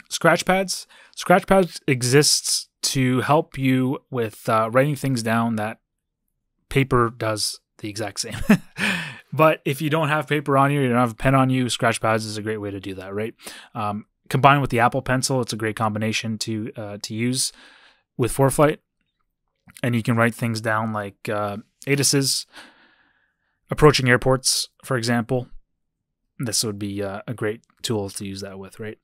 Scratch pads. Scratch pads exists to help you with writing things down that paper does the exact same. But if you don't have paper on you don't have a pen on you, scratch pads is a great way to do that, right? Combined with the Apple Pencil, it's a great combination to use with ForeFlight. And you can write things down like ATISs, approaching airports, for example. This would be a great tool to use that with, right?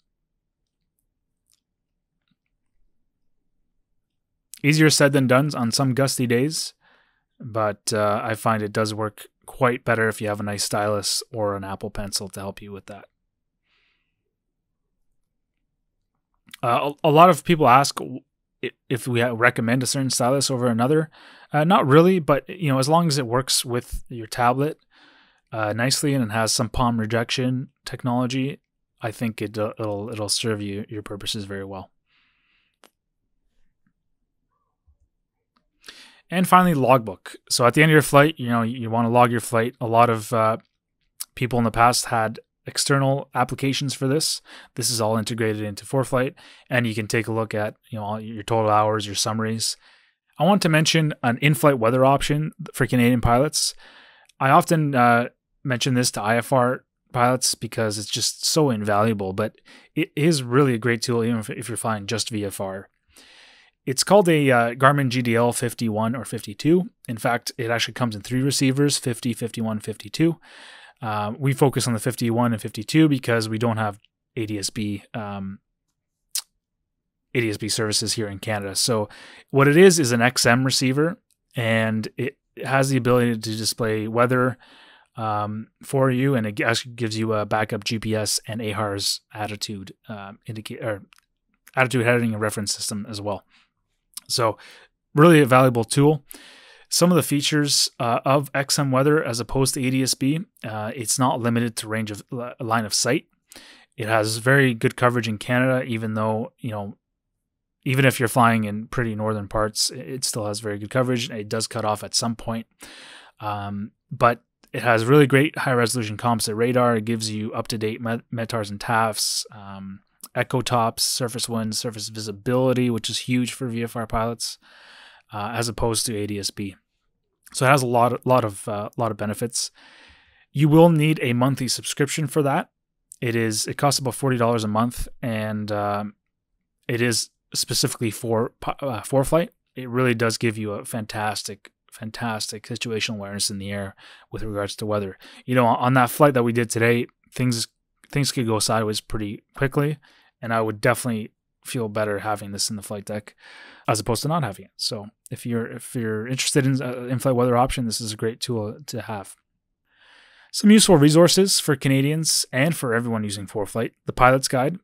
Easier said than done on some gusty days, but I find it does work quite better if you have a nice stylus or an Apple Pencil to help you with that. A lot of people ask if we recommend a certain stylus over another. Not really, but as long as it works with your tablet nicely and it has some palm rejection technology, I think it'll serve your purposes very well. And finally, logbook. So at the end of your flight, you want to log your flight. A lot of people in the past had external applications for this. This is all integrated into ForeFlight, and you can take a look at all your total hours, your summaries. I want to mention an in-flight weather option for Canadian pilots. I often mention this to IFR pilots because it's just so invaluable, but it is really a great tool even if you're flying just VFR. It's called a Garmin GDL 51 or 52. In fact, it actually comes in 3 receivers, 50, 51, 52. We focus on the 51 and 52 because we don't have ADS-B services here in Canada. So what it is an XM receiver, and it has the ability to display weather for you, and it actually gives you a backup GPS and AHRS attitude attitude heading and reference system as well. So really a valuable tool. Some of the features of XM weather as opposed to ADS-B, it's not limited to range of line of sight. It has very good coverage in Canada, even though, even if you're flying in pretty northern parts, it still has very good coverage. It does cut off at some point. But it has really great high resolution composite radar. It gives you up-to-date METARs and TAFs, echo tops, surface winds, surface visibility, which is huge for VFR pilots, as opposed to ADS-B. So it has a lot of benefits. You will need a monthly subscription for that. It costs about $40 a month, and it is specifically for ForeFlight. It really does give you a fantastic situational awareness in the air with regards to weather. On that flight that we did today, things could go sideways pretty quickly, and I would definitely feel better having this in the flight deck as opposed to not having it. So if you're interested in an in-flight weather option, this is a great tool to have. Some useful resources for Canadians and for everyone using ForeFlight: the pilot's guide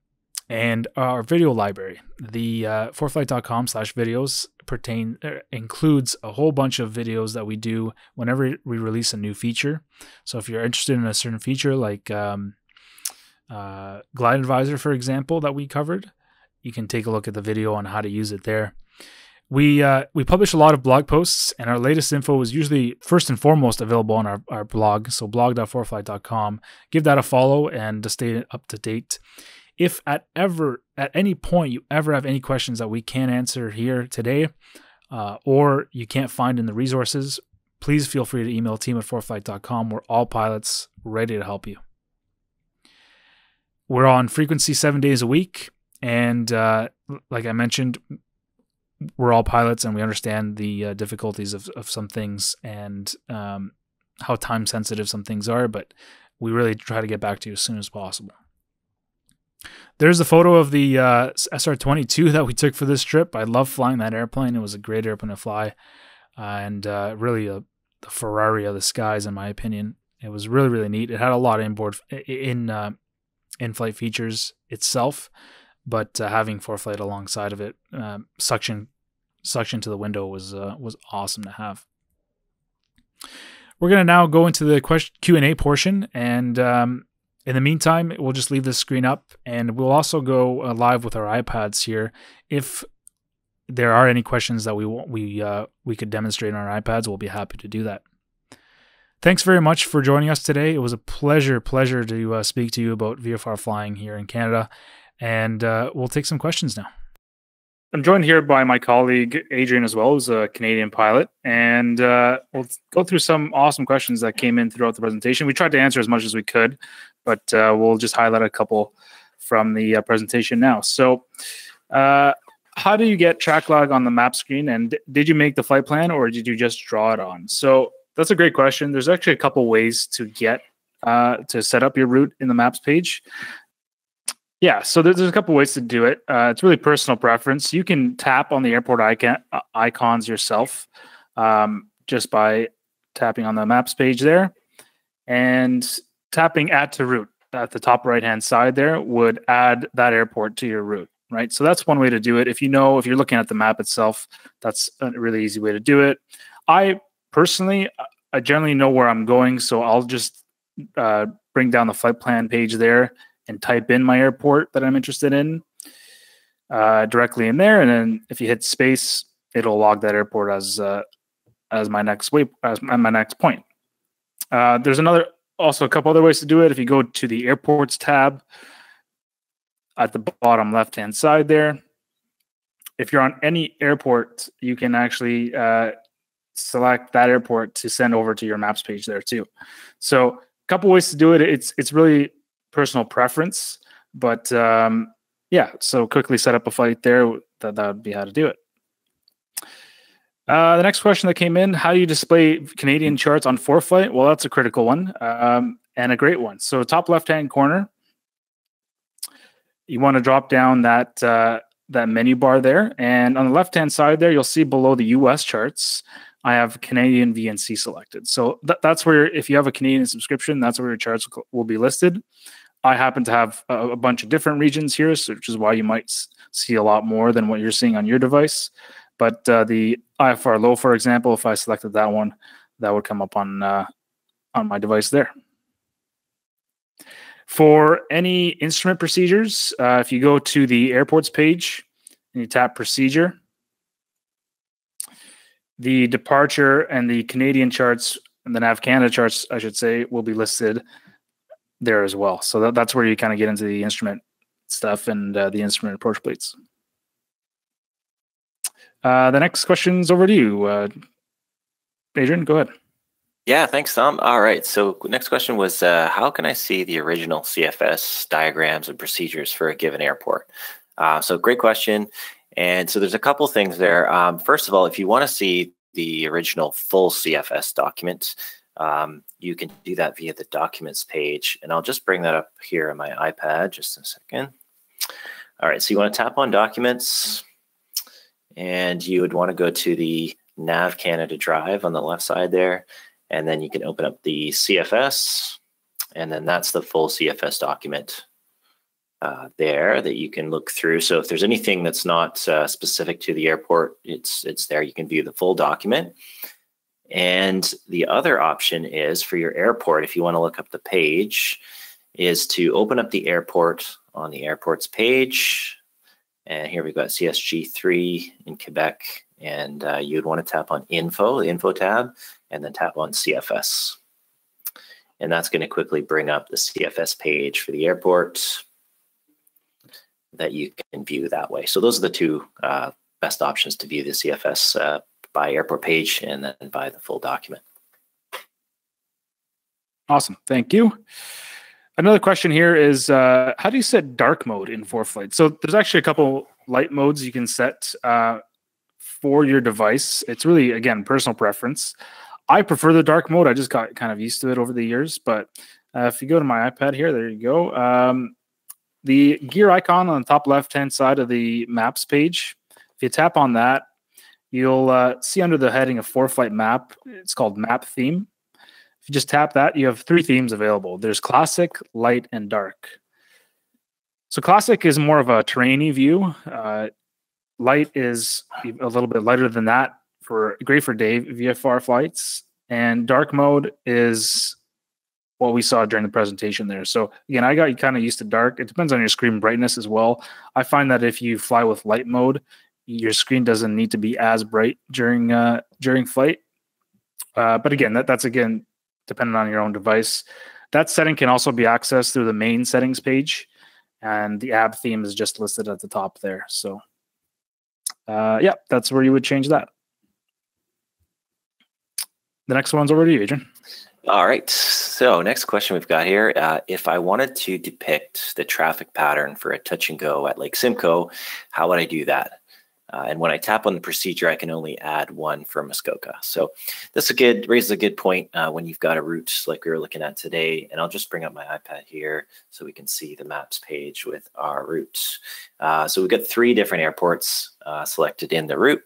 and our video library. The foreflight.com/videos includes a whole bunch of videos that we do whenever we release a new feature. So if you're interested in a certain feature like Glide Advisor, for example, that we covered, you can take a look at the video on how to use it there. We publish a lot of blog posts, and our latest info is usually first and foremost available on our blog, so blog.foreflight.com. Give that a follow and to stay up to date. If at any point you ever have any questions that we can't answer here today, or you can't find in the resources, please feel free to email team@foreflight.com. We're all pilots ready to help you. We're on frequency 7 days a week, and like I mentioned, we're all pilots and we understand the difficulties of some things and how time sensitive some things are, but we really try to get back to you as soon as possible. There's a photo of the SR-22 that we took for this trip. I love flying that airplane. It was a great airplane to fly, and really the Ferrari of the skies, in my opinion. It was really, really neat. It had a lot of inboard in-flight features itself, but having ForeFlight alongside of it, suction to the window was awesome to have. We're going to now go into the Q&A portion, and in the meantime, we'll just leave this screen up, and we'll also go live with our iPads here. If there are any questions that we could demonstrate on our iPads, we'll be happy to do that. Thanks very much for joining us today. It was a pleasure to speak to you about VFR flying here in Canada, and we'll take some questions now. I'm joined here by my colleague Adrian as well, who's a Canadian pilot, and we'll go through some awesome questions that came in throughout the presentation. We tried to answer as much as we could, but we'll just highlight a couple from the presentation now. So how how do you get track log on the map screen? And did you make the flight plan or did you just draw it on? So that's a great question. There's actually a couple ways to get to set up your route in the maps page. Yeah, so there's a couple ways to do it. It's really personal preference. You can tap on the airport icons yourself just by tapping on the maps page there, and tapping add to route at the top right-hand side there would add that airport to your route, right? So that's one way to do it. If you're looking at the map itself, that's a really easy way to do it. I generally know where I'm going, so I'll just bring down the flight plan page there and type in my airport that I'm interested in directly in there, and then if you hit space, it'll log that airport as my next point. There's also a couple other ways to do it. If you go to the airports tab at the bottom left-hand side there, if you're on any airport, you can actually select that airport to send over to your maps page there too. So a couple ways to do it. It's really personal preference, but yeah, so quickly set up a flight there. That would be how to do it. The next question that came in: how do you display Canadian charts on ForeFlight? Well, that's a critical one and a great one. So top left-hand corner, you want to drop down that menu bar there, and on the left-hand side there, you'll see below the US charts, I have Canadian VNC selected. So that's where, if you have a Canadian subscription, that's where your charts will be listed. I happen to have a bunch of different regions here, which is why you might see a lot more than what you're seeing on your device. But the IFR low, for example, if I selected that one, that would come up on my device there. For any instrument procedures, if you go to the airports page and you tap procedure, the departure and the Canadian charts and the Nav Canada charts, I should say, will be listed there as well. So that's where you kind of get into the instrument stuff and the instrument approach plates. The next question's over to you, Adrian. Go ahead. Yeah, thanks, Tom. All right. So next question was, how can I see the original CFS diagrams and procedures for a given airport? So great question. And so there's a couple things there. First of all, if you want to see the original full CFS document, you can do that via the documents page. And I'll just bring that up here on my iPad just a second. All right, so you want to tap on documents, and you would want to go to the Nav Canada drive on the left side there. And then you can open up the CFS, and then that's the full CFS document there that you can look through. So if there's anything that's not specific to the airport, it's there. You can view the full document. And the other option is for your airport, if you want to look up the page, is to open up the airport on the airports page. And here we've got CSG3 in Quebec. And you'd want to tap on info, the info tab, and then tap on CFS. And that's going to quickly bring up the CFS page for the airport that you can view that way. So those are the two best options to view the CFS by airport page and then by the full document. Awesome. Thank you. Another question here is, how do you set dark mode in ForeFlight? So there's actually a couple light modes you can set for your device. It's really, again, personal preference. I prefer the dark mode. I just got kind of used to it over the years. But if you go to my iPad here, there you go. The gear icon on the top left-hand side of the maps page, if you tap on that, you'll see under the heading of ForeFlight map, it's called map theme. If you just tap that, you have 3 themes available. There's classic, light, and dark. So classic is more of a terrainy view. Light is a little bit lighter than that, great for day VFR flights. And dark mode is what we saw during the presentation there. So again, I got kind of used to dark. It depends on your screen brightness as well. I find that if you fly with light mode, your screen doesn't need to be as bright during flight. But again, that's again dependent on your own device. That setting can also be accessed through the main settings page, and the AB theme is just listed at the top there. So yeah, that's where you would change that. The next one's over to you, Adrian. All right. So next question we've got here. If I wanted to depict the traffic pattern for a touch and go at Lake Simcoe, how would I do that? And when I tap on the procedure, I can only add one for Muskoka. So this raises a good point when you've got a route like we were looking at today. And I'll just bring up my iPad here so we can see the maps page with our routes. So we've got 3 different airports selected in the route.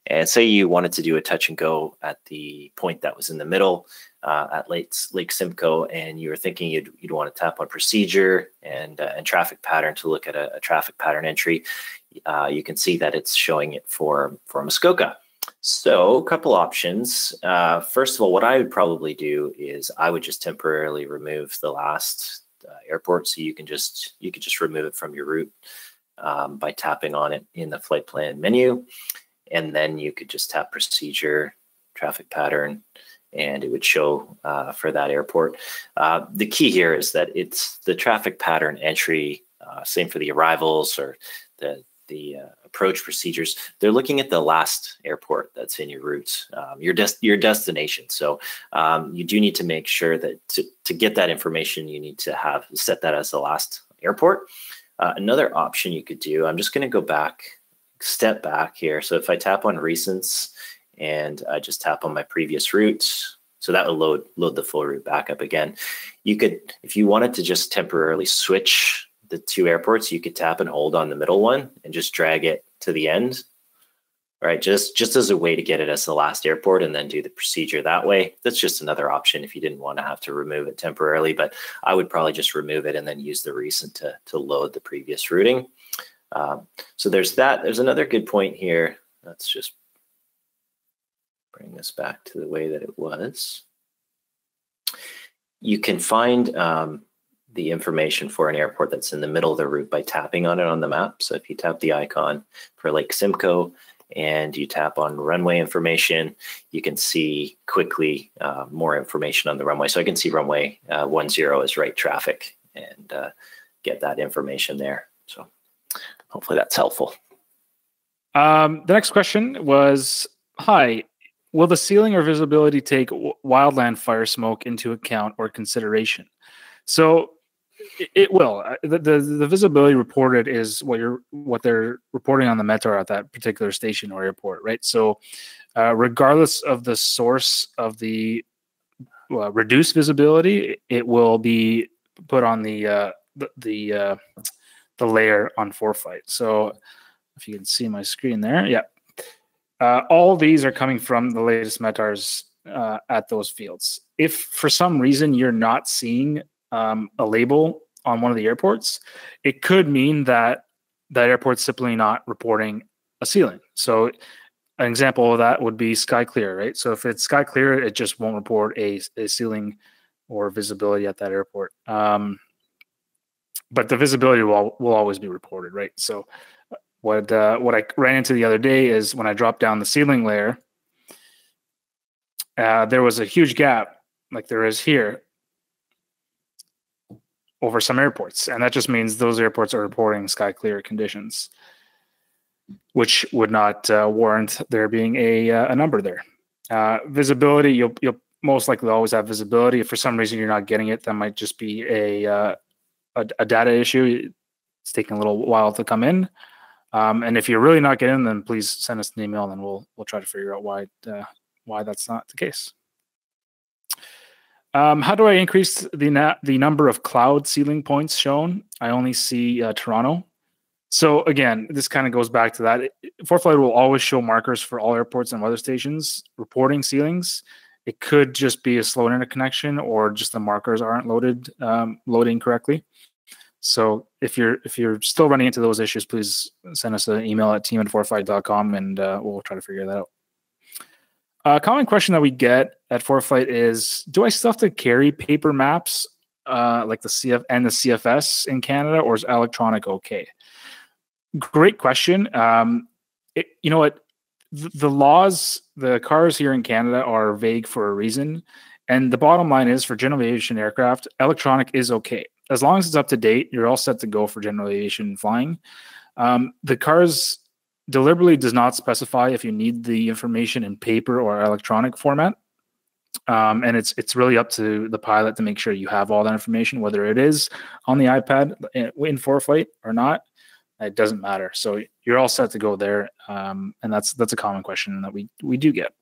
And say you wanted to do a touch and go at the point that was in the middle at Lake Simcoe, and you were thinking you'd want to tap on procedure and traffic pattern to look at a traffic pattern entry. You can see that it's showing it for Muskoka. So a couple options. First of all, what I would probably do is I would just temporarily remove the last airport, so you could just remove it from your route by tapping on it in the flight plan menu. And then you could just tap procedure, traffic pattern, and it would show for that airport. The key here is that it's the traffic pattern entry, same for the arrivals or the approach procedures. They're looking at the last airport that's in your route, your destination. So you do need to make sure that to get that information, you need to set that as the last airport. Another option you could do, I'm just going to go step back here. So if I tap on recents and I just tap on my previous routes, so that will load the full route back up again. You could, if you wanted to just temporarily switch the 2 airports, you could tap and hold on the middle one and just drag it to the end, right? Just as a way to get it as the last airport and then do the procedure that way. That's just another option if you didn't want to have to remove it temporarily, but I would probably just remove it and then use the recent to load the previous routing. So there's that. There's another good point here. Let's just bring this back to the way that it was. You can find the information for an airport that's in the middle of the route by tapping on it on the map. So if you tap the icon for Lake Simcoe and you tap on runway information, you can see quickly more information on the runway. So I can see runway 10 is right traffic and get that information there. So hopefully that's helpful. The next question was, hi, will the ceiling or visibility take wildland fire smoke into account or consideration? So it will. The visibility reported is what they're reporting on the METAR at that particular station or airport, right? So regardless of the source of the reduced visibility, it will be put on the layer on ForeFlight. So if you can see my screen there, yeah. All these are coming from the latest METARs at those fields. If for some reason you're not seeing a label on one of the airports, it could mean that that airport's simply not reporting a ceiling. So an example of that would be sky clear, right? So if it's sky clear, it just won't report a ceiling or visibility at that airport. But the visibility will always be reported, right? So what I ran into the other day is when I dropped down the ceiling layer, there was a huge gap like there is here over some airports. And that just means those airports are reporting sky clear conditions, which would not warrant there being a number there. Visibility, you'll most likely always have visibility. If for some reason you're not getting it, that might just be a data issue. It's taking a little while to come in. And if you're really not getting them, then please send us an email and we'll try to figure out why that's not the case. How do I increase the number of cloud ceiling points shown? I only see Toronto. So again, this kind of goes back to that. ForeFlight will always show markers for all airports and weather stations reporting ceilings. It could just be a slow internet connection or just the markers aren't loading correctly. So if you're still running into those issues, please send us an email at team@foreflight.com and we'll try to figure that out. A common question that we get at ForeFlight is, do I still have to carry paper maps like the CF and the CFS in Canada, or is electronic okay? Great question. You know what? The laws, the cars here in Canada are vague for a reason. And the bottom line is, for general aviation aircraft, electronic is okay. As long as it's up to date, you're all set to go for general aviation flying. The cars deliberately does not specify if you need the information in paper or electronic format. And it's really up to the pilot to make sure you have all that information, whether it is on the iPad in ForeFlight or not. It doesn't matter. So you're all set to go there. And that's a common question that we do get.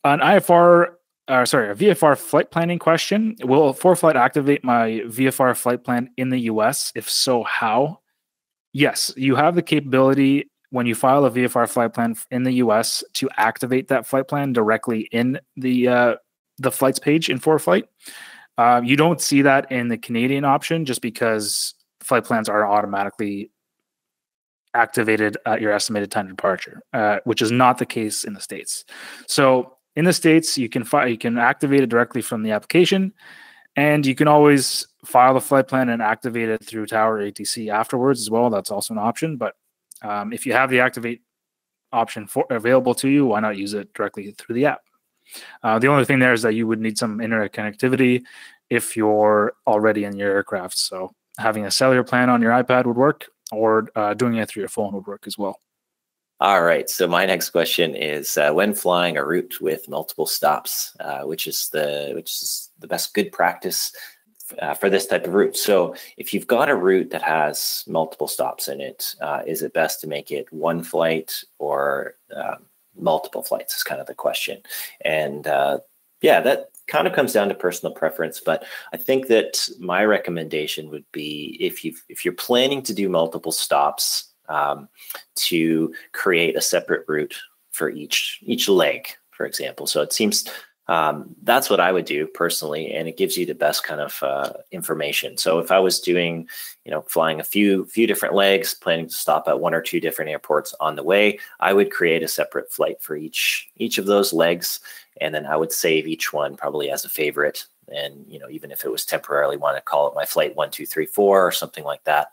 An a VFR flight planning question. Will ForeFlight activate my VFR flight plan in the US? If so, how? Yes, you have the capability when you file a VFR flight plan in the US to activate that flight plan directly in the flights page in ForeFlight. You don't see that in the Canadian option just because flight plans are automatically activated at your estimated time to departure, which is not the case in the States. So in the States, you can activate it directly from the application, and you can always file the flight plan and activate it through Tower ATC afterwards as well. That's also an option. But if you have the activate option available to you, why not use it directly through the app? The only thing there is that you would need some internet connectivity if you're already in your aircraft. So having a cellular plan on your iPad would work, or doing it through your phone would work as well. All right. So my next question is when flying a route with multiple stops, which is the best good practice for this type of route. So if you've got a route that has multiple stops in it, is it best to make it one flight or multiple flights is kind of the question. And yeah, that kind of comes down to personal preference, but I think that my recommendation would be if you're planning to do multiple stops, to create a separate route for each leg, for example. So it seems that's what I would do personally, and it gives you the best kind of information. So if I was doing, flying a few different legs, planning to stop at one or two different airports on the way, I would create a separate flight for each of those legs, and then I would save each one probably as a favorite. And even if it was temporarily, want to call it my flight 1, 2, 3, 4 or something like that.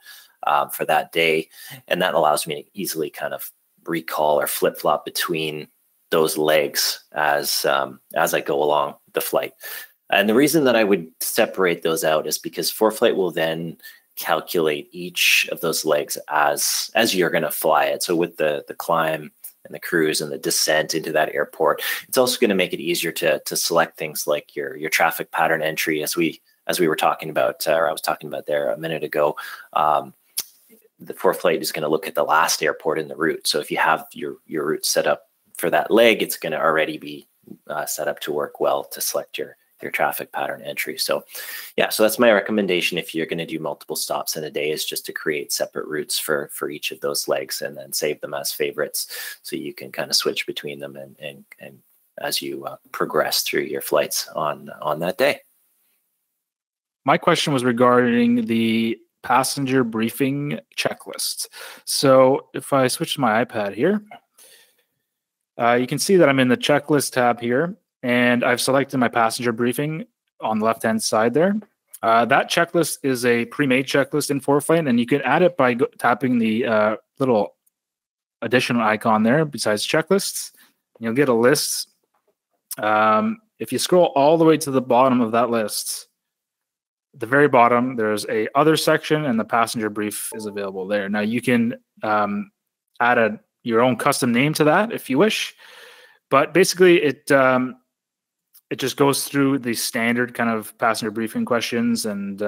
For that day, and that allows me to easily kind of recall or flip-flop between those legs as I go along the flight. And the reason that I would separate those out is because ForeFlight will then calculate each of those legs as you're going to fly it. So with the climb and the cruise and the descent into that airport, it's also going to make it easier to select things like your traffic pattern entry, as we were talking about, or I was talking about there a minute ago. The ForeFlight is going to look at the last airport in the route. So if you have your route set up for that leg, it's going to already be set up to work well to select your traffic pattern entry. So yeah, so that's my recommendation if you're going to do multiple stops in a day, is just to create separate routes for each of those legs and then save them as favorites, so you can kind of switch between them and as you progress through your flights on that day. My question was regarding the passenger briefing checklist. So if I switch to my iPad here, you can see that I'm in the checklist tab here, and I've selected my passenger briefing on the left-hand side there. That checklist is a pre-made checklist in ForeFlight, and you can add it by tapping the little additional icon there besides checklists. You'll get a list. If you scroll all the way to the bottom of that list, at the very bottom, there's a other section, and the passenger brief is available there. Now you can add your own custom name to that if you wish, but basically it just goes through the standard kind of passenger briefing questions and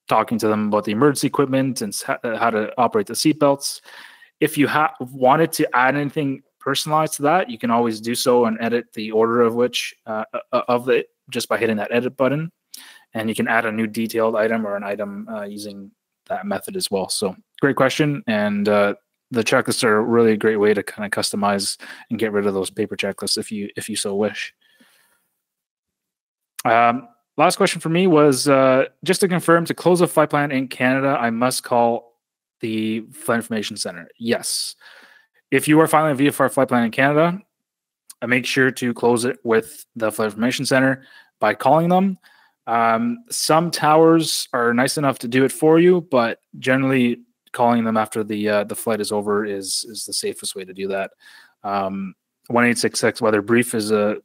talking to them about the emergency equipment and how to operate the seatbelts. If you wanted to add anything personalized to that, you can always do so and edit the order of which of it just by hitting that edit button. And you can add a new detailed item or an item using that method as well. So great question. And the checklists are really a great way to kind of customize and get rid of those paper checklists if you so wish. Last question for me was just to confirm, to close a flight plan in Canada, I must call the Flight Information Center. Yes. If you are filing a VFR flight plan in Canada, make sure to close it with the Flight Information Center by calling them. Some towers are nice enough to do it for you, but generally calling them after the flight is over is the safest way to do that. 1-866 Weather Brief is the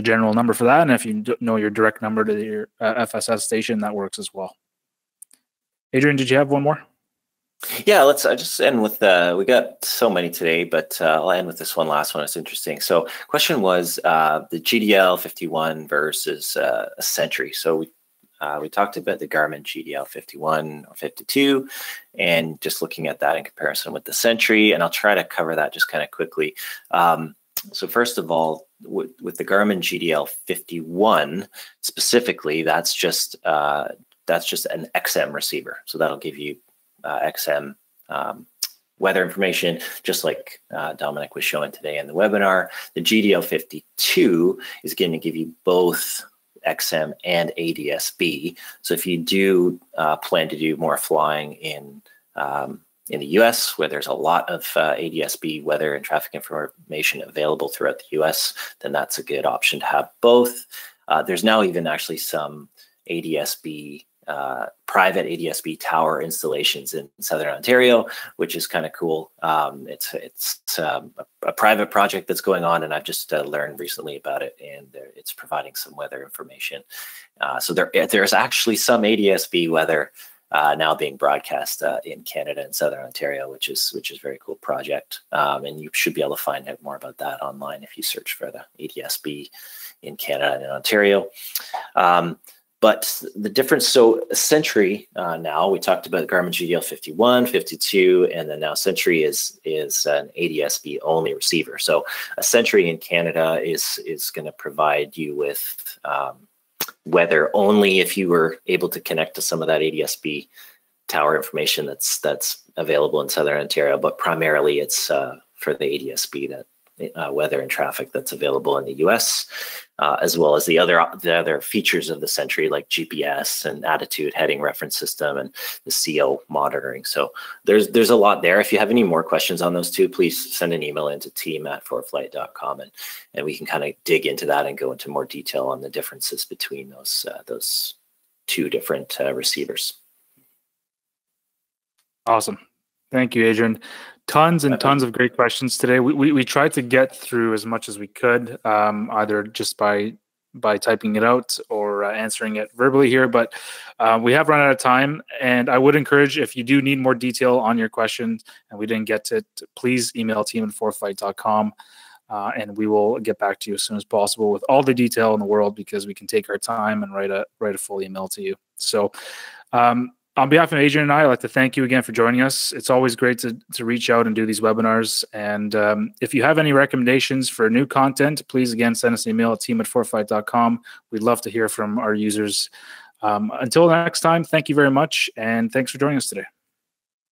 general number for that, and if you know your direct number to your FSS station, that works as well. Adrian, did you have one more? Yeah, let's just end with, we got so many today, but I'll end with this one last one. It's interesting. So question was the GDL 51 versus a Sentry. So we talked about the Garmin GDL 51 or 52, and just looking at that in comparison with the Sentry, and I'll try to cover that just kind of quickly. So first of all, with the Garmin GDL 51 specifically, that's just an XM receiver. So that'll give you XM weather information, just like Dominik was showing today in the webinar. The GDL 52 is going to give you both XM and ADS-B. So if you do plan to do more flying in the US, where there's a lot of ADS-B weather and traffic information available throughout the US, then that's a good option to have both. There's now even actually some ADS-B, private ADS-B tower installations in Southern Ontario, which is kind of cool. It's a private project that's going on, and I've just learned recently about it, and it's providing some weather information. So there's actually some ADS-B weather now being broadcast in Canada and Southern Ontario, which is a very cool project. And you should be able to find out more about that online if you search for the ADS-B in Canada and in Ontario. But the difference, so Sentry now, we talked about Garmin GDL 51, 52, and then now Sentry is an ADS-B only receiver. So a Sentry in Canada is going to provide you with weather only if you were able to connect to some of that ADS-B tower information that's available in Southern Ontario, but primarily it's for the ADS-B, that weather and traffic that's available in the US, as well as the other features of the Sentry, like GPS and attitude heading reference system and the CO monitoring. So there's a lot there. If you have any more questions on those two, please send an email into team@foreflight.com, and we can kind of dig into that and go into more detail on the differences between those two different receivers. Awesome. Thank you, Adrian. Tons and tons of great questions today. We tried to get through as much as we could, either just by typing it out or answering it verbally here, but we have run out of time, and I would encourage, if you do need more detail on your question and we didn't get to it, please email team@foreflight.com, and we will get back to you as soon as possible with all the detail in the world, because we can take our time and write a full email to you. So on behalf of Adrian and I'd like to thank you again for joining us. It's always great to reach out and do these webinars. And if you have any recommendations for new content, please, again, send us an email at team@foreflight.com. We'd love to hear from our users. Until next time, thank you very much, and thanks for joining us today.